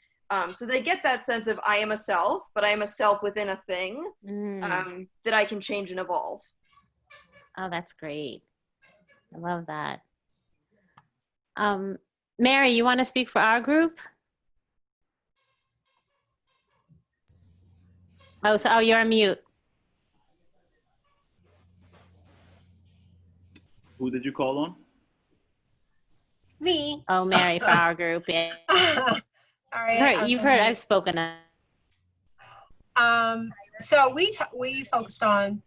So they get that sense of I am a self, but I am a self within a thing that I can change and evolve. Oh, that's great. I love that. Mary, you want to speak for our group? Oh, you're on mute. Who did you call on? Me. Oh, Mary, for our group. Yeah. Sorry. You've heard, I've spoken. So we focused on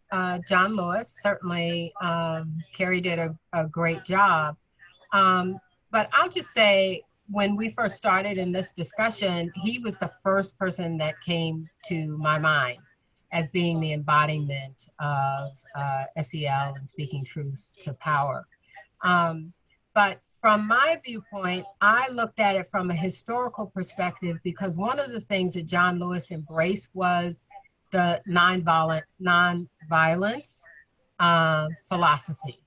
John Lewis. Certainly, Carrie did a great job. But I'll just say, when we first started in this discussion, he was the first person that came to my mind as being the embodiment of SEL and speaking truth to power. But from my viewpoint, I looked at it from a historical perspective, because one of the things that John Lewis embraced was the nonviolence philosophy.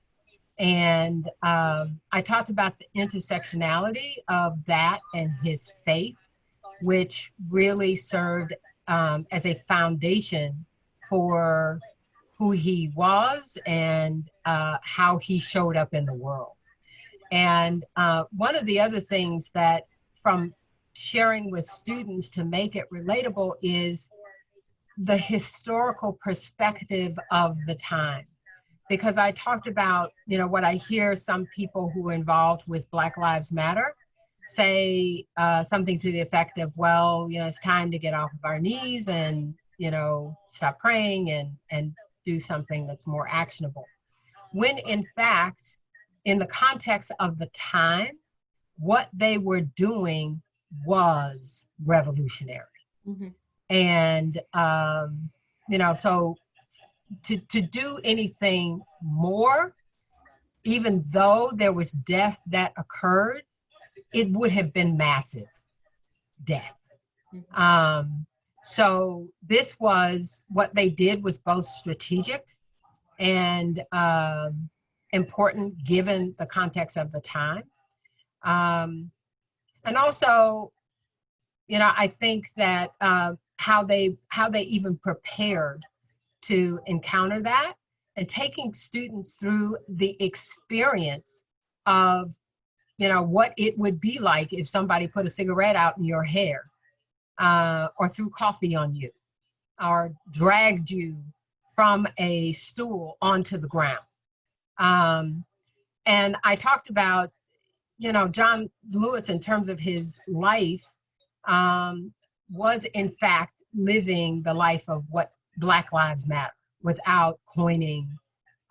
And I talked about the intersectionality of that and his faith, which really served as a foundation for who he was and how he showed up in the world. And one of the other things that, from sharing with students to make it relatable, is the historical perspective of the time. Because I talked about, what I hear some people who are involved with Black Lives Matter say something to the effect of, well, it's time to get off of our knees and, stop praying and do something that's more actionable. When in fact, in the context of the time, what they were doing was revolutionary. Mm-hmm. And, so to do anything more, even though there was death that occurred, it would have been massive death. So this was, what they did was both strategic and important given the context of the time. And also, I think that how they even prepared to encounter that, and taking students through the experience of, what it would be like if somebody put a cigarette out in your hair, or threw coffee on you, or dragged you from a stool onto the ground. And I talked about, John Lewis, in terms of his life, was in fact living the life of what Black Lives Matter, without coining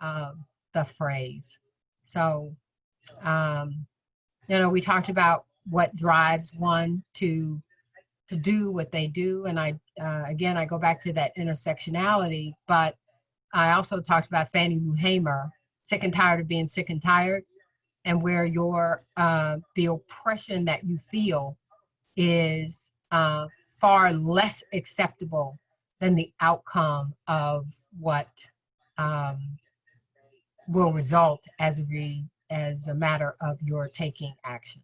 the phrase. So, we talked about what drives one to do what they do. And again, I go back to that intersectionality, but I also talked about Fannie Lou Hamer, Sick and Tired of Being Sick and Tired, and where the oppression that you feel is far less acceptable than the outcome of what will result as a matter of your taking action.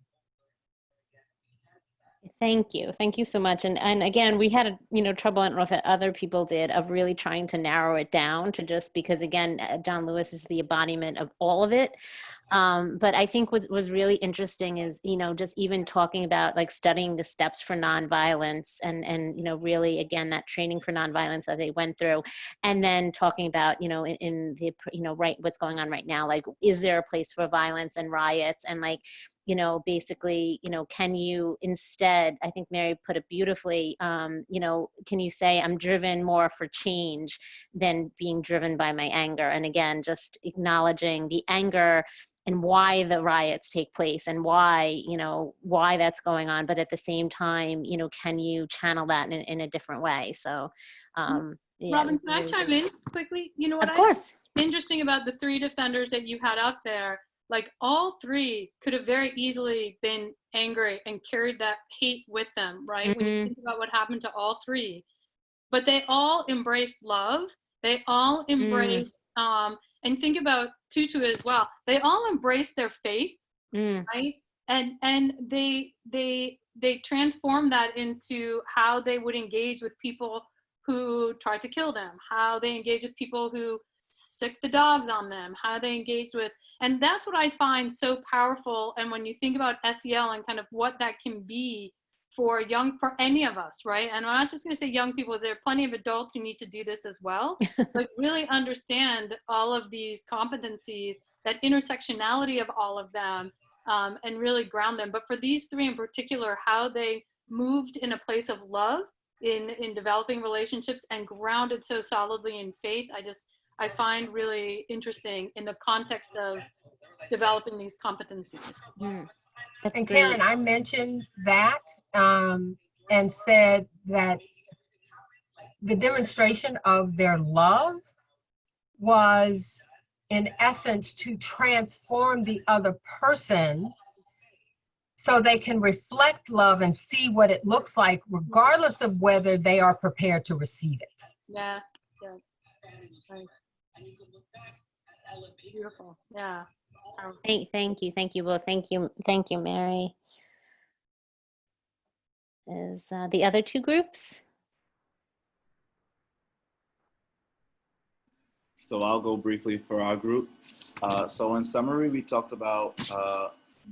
Thank you. Thank you so much. And again, we had, trouble, I don't know if other people did, of really trying to narrow it down to just, because again, John Lewis is the embodiment of all of it. But I think what was really interesting is, just even talking about like studying the steps for nonviolence and really, again, that training for nonviolence that they went through, and then talking about, in the, right, what's going on right now, like, is there a place for violence and riots, and like, basically, can you instead, I think Mary put it beautifully, can you say I'm driven more for change than being driven by my anger? And again, just acknowledging the anger and why the riots take place and why that's going on. But at the same time, can you channel that in a different way? So, yeah, Robin, can I chime in quickly? Of course. Interesting about the three defenders that you had up there, like all three could have very easily been angry and carried that hate with them, right? Mm-hmm. When you think about what happened to all three, but they all embraced love They all embrace, and think about Tutu as well. They all embrace their faith, right? And they transform that into how they would engage with people who tried to kill them, how they engage with people who sick the dogs on them, how they engaged with, and that's what I find so powerful. And when you think about SEL and kind of what that can be for any of us, right? And I'm not just going to say young people, there are plenty of adults who need to do this as well, but really understand all of these competencies, that intersectionality of all of them, and really ground them. But for these three in particular, how they moved in a place of love in developing relationships and grounded so solidly in faith, I find really interesting in the context of developing these competencies. That's and great. Karen, I mentioned that and said that the demonstration of their love was in essence to transform the other person so they can reflect love and see what it looks like, regardless of whether they are prepared to receive it. Yeah, right. Beautiful. Yeah. Thank you both. Thank you, Mary. Is the other two groups? So I'll go briefly for our group. So in summary, we talked about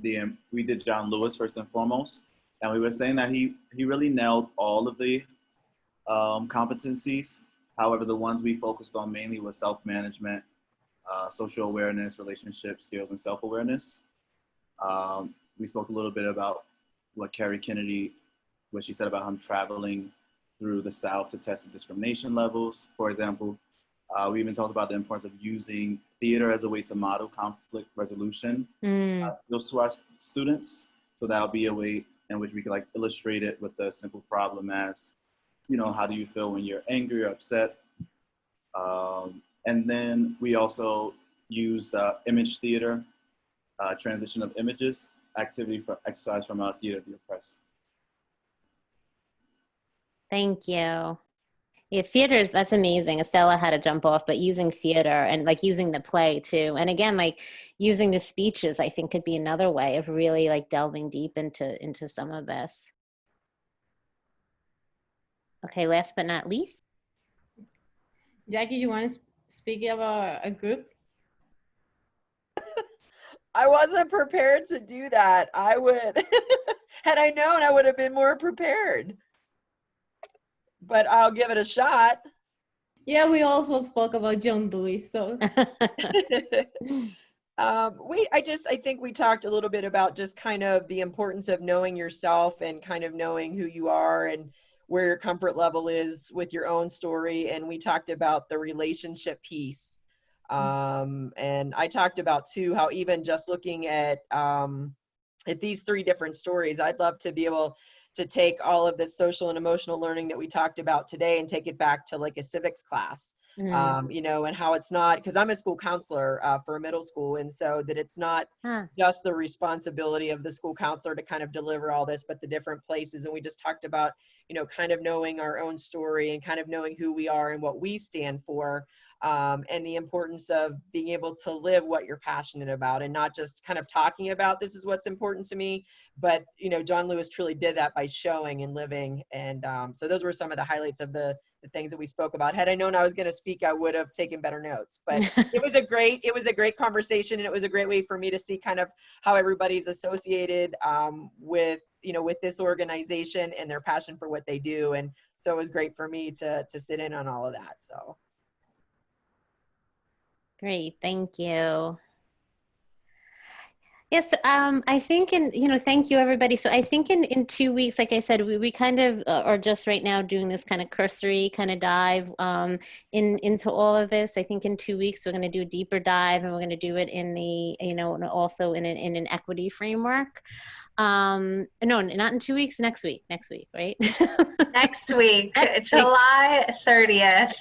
we did John Lewis first and foremost, and we were saying that he really nailed all of the competencies. However, the ones we focused on mainly was self-management, social awareness, relationship skills, and self-awareness. We spoke a little bit about what Carrie Kennedy, what she said about him traveling through the South to test the discrimination levels, for example. We even talked about the importance of using theater as a way to model conflict resolution. Those to our students. So that'll be a way in which we could illustrate it with a simple problem as, how do you feel when you're angry or upset? And then we also used image theater, transition of images, exercise from Theater of the Oppressed. Thank you. Yeah, theaters, that's amazing. Estella had to jump off, but using theater and using the play too. And again, using the speeches, I think could be another way of really delving deep into some of this. Okay, last but not least. Jackie, you want to speak about a group? I wasn't prepared to do that. I would, had I known, I would have been more prepared. But I'll give it a shot. Yeah, we also spoke about John Lewis, so. I think we talked a little bit about just kind of the importance of knowing yourself and kind of knowing who you are and where your comfort level is with your own story. And we talked about the relationship piece. And I talked about too, how even just looking at these three different stories, I'd love to be able to take all of this social and emotional learning that we talked about today and take it back to a civics class, and how it's not, because I'm a school counselor for a middle school, and so that it's not just the responsibility of the school counselor to kind of deliver all this, but the different places. And we just talked about, kind of knowing our own story and kind of knowing who we are and what we stand for. And the importance of being able to live what you're passionate about and not just kind of talking about this is what's important to me, but John Lewis truly did that by showing and living. And so those were some of the highlights of the things that we spoke about. Had I known I was going to speak, I would have taken better notes, but it was a great conversation, and it was a great way for me to see kind of how everybody's associated with this organization and their passion for what they do. And so it was great for me to sit in on all of that. So. Great, thank you. Yes, I think thank you everybody. So I think in 2 weeks, like I said, we kind of are just right now doing this kind of cursory kind of dive into all of this. I think in 2 weeks, we're going to do a deeper dive, and we're going to do it in the, also in an equity framework. No, not in 2 weeks, next week, right? Next week, July 30th.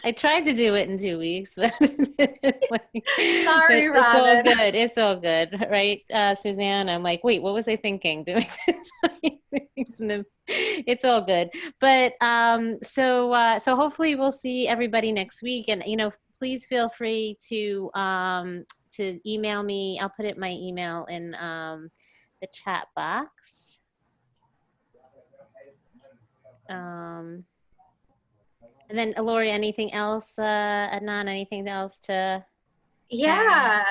I tried to do it in 2 weeks, but sorry, Robin. Robin. It's all good, right, Suzanne? I'm like, wait, what was I thinking doing this? It's all good. But so hopefully we'll see everybody next week. And please feel free to email me. I'll put my email in the chat box. And then Lori, anything else? Adnan, anything else to? Yeah.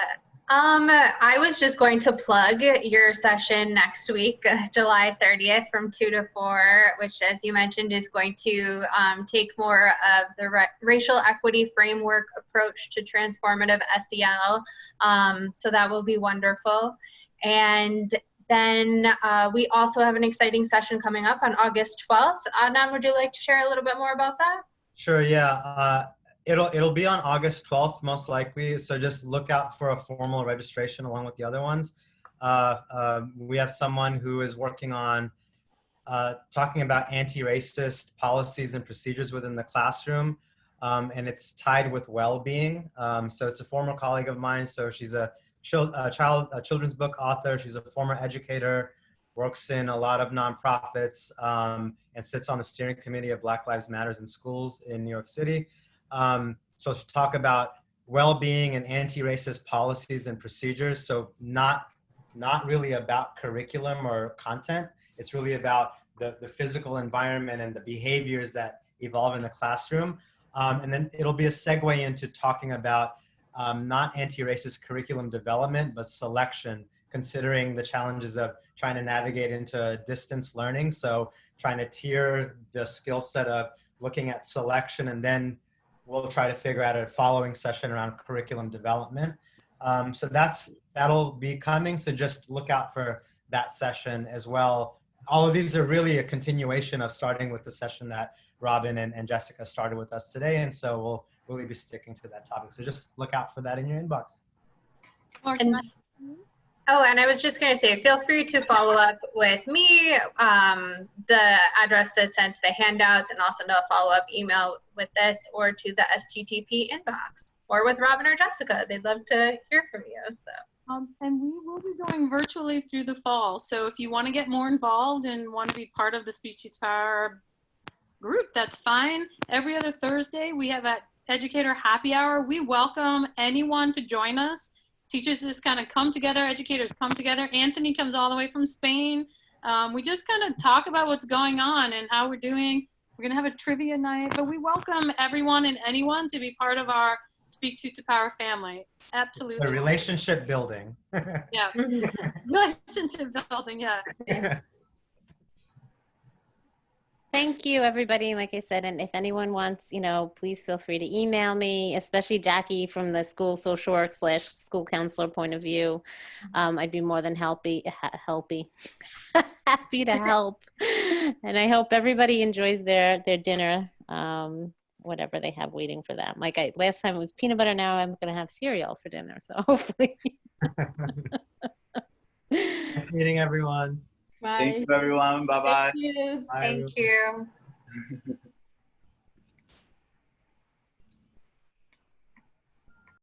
I was just going to plug your session next week, July 30th from 2 to 4, which, as you mentioned, is going to take more of the racial equity framework approach to transformative SEL. So that will be wonderful. And then we also have an exciting session coming up on August 12th. Adnan, would you like to share a little bit more about that? Sure, yeah. It'll be on August 12th, most likely. So just look out for a formal registration along with the other ones. We have someone who is working on talking about anti-racist policies and procedures within the classroom. And it's tied with well-being. So it's a former colleague of mine. So she's a children's book author. She's a former educator, works in a lot of nonprofits, and sits on the steering committee of Black Lives Matters in schools in New York City. So she'll talk about well-being and anti-racist policies and procedures. So not really about curriculum or content. It's really about the physical environment and the behaviors that evolve in the classroom. And then it'll be a segue into talking about not anti-racist curriculum development, but selection, considering the challenges of trying to navigate into distance learning. So trying to tier the skill set of looking at selection, and then we'll try to figure out a following session around curriculum development. So that'll be coming. So just look out for that session as well. All of these are really a continuation of starting with the session that Robin and Jessica started with us today. And so we'll really be sticking to that topic. So just look out for that in your inbox. And I was just going to say, feel free to follow up with me. The address that's sent to the handouts, and also no follow-up email with this, or to the STTP inbox, or with Robin or Jessica. They'd love to hear from you. So. And we will be going virtually through the fall. So if you want to get more involved and want to be part of the Speech to Power group, that's fine. Every other Thursday, we have at Educator Happy Hour. We welcome anyone to join us. Teachers just kind of come together, educators come together. Anthony comes all the way from Spain. We just kind of talk about what's going on and how we're doing. We're going to have a trivia night, but we welcome everyone and anyone to be part of our Speak to Power family. Absolutely. It's a relationship building. Yeah. Relationship building, yeah. Thank you, everybody. Like I said, and if anyone wants, please feel free to email me, especially Jackie from the school social work / school counselor point of view. I'd be more than happy to help. And I hope everybody enjoys their dinner, whatever they have waiting for them. Like last time it was peanut butter. Now I'm going to have cereal for dinner. So hopefully. Nice meeting everyone. Bye. Thank you, everyone. Bye-bye. Thank you. Thank you.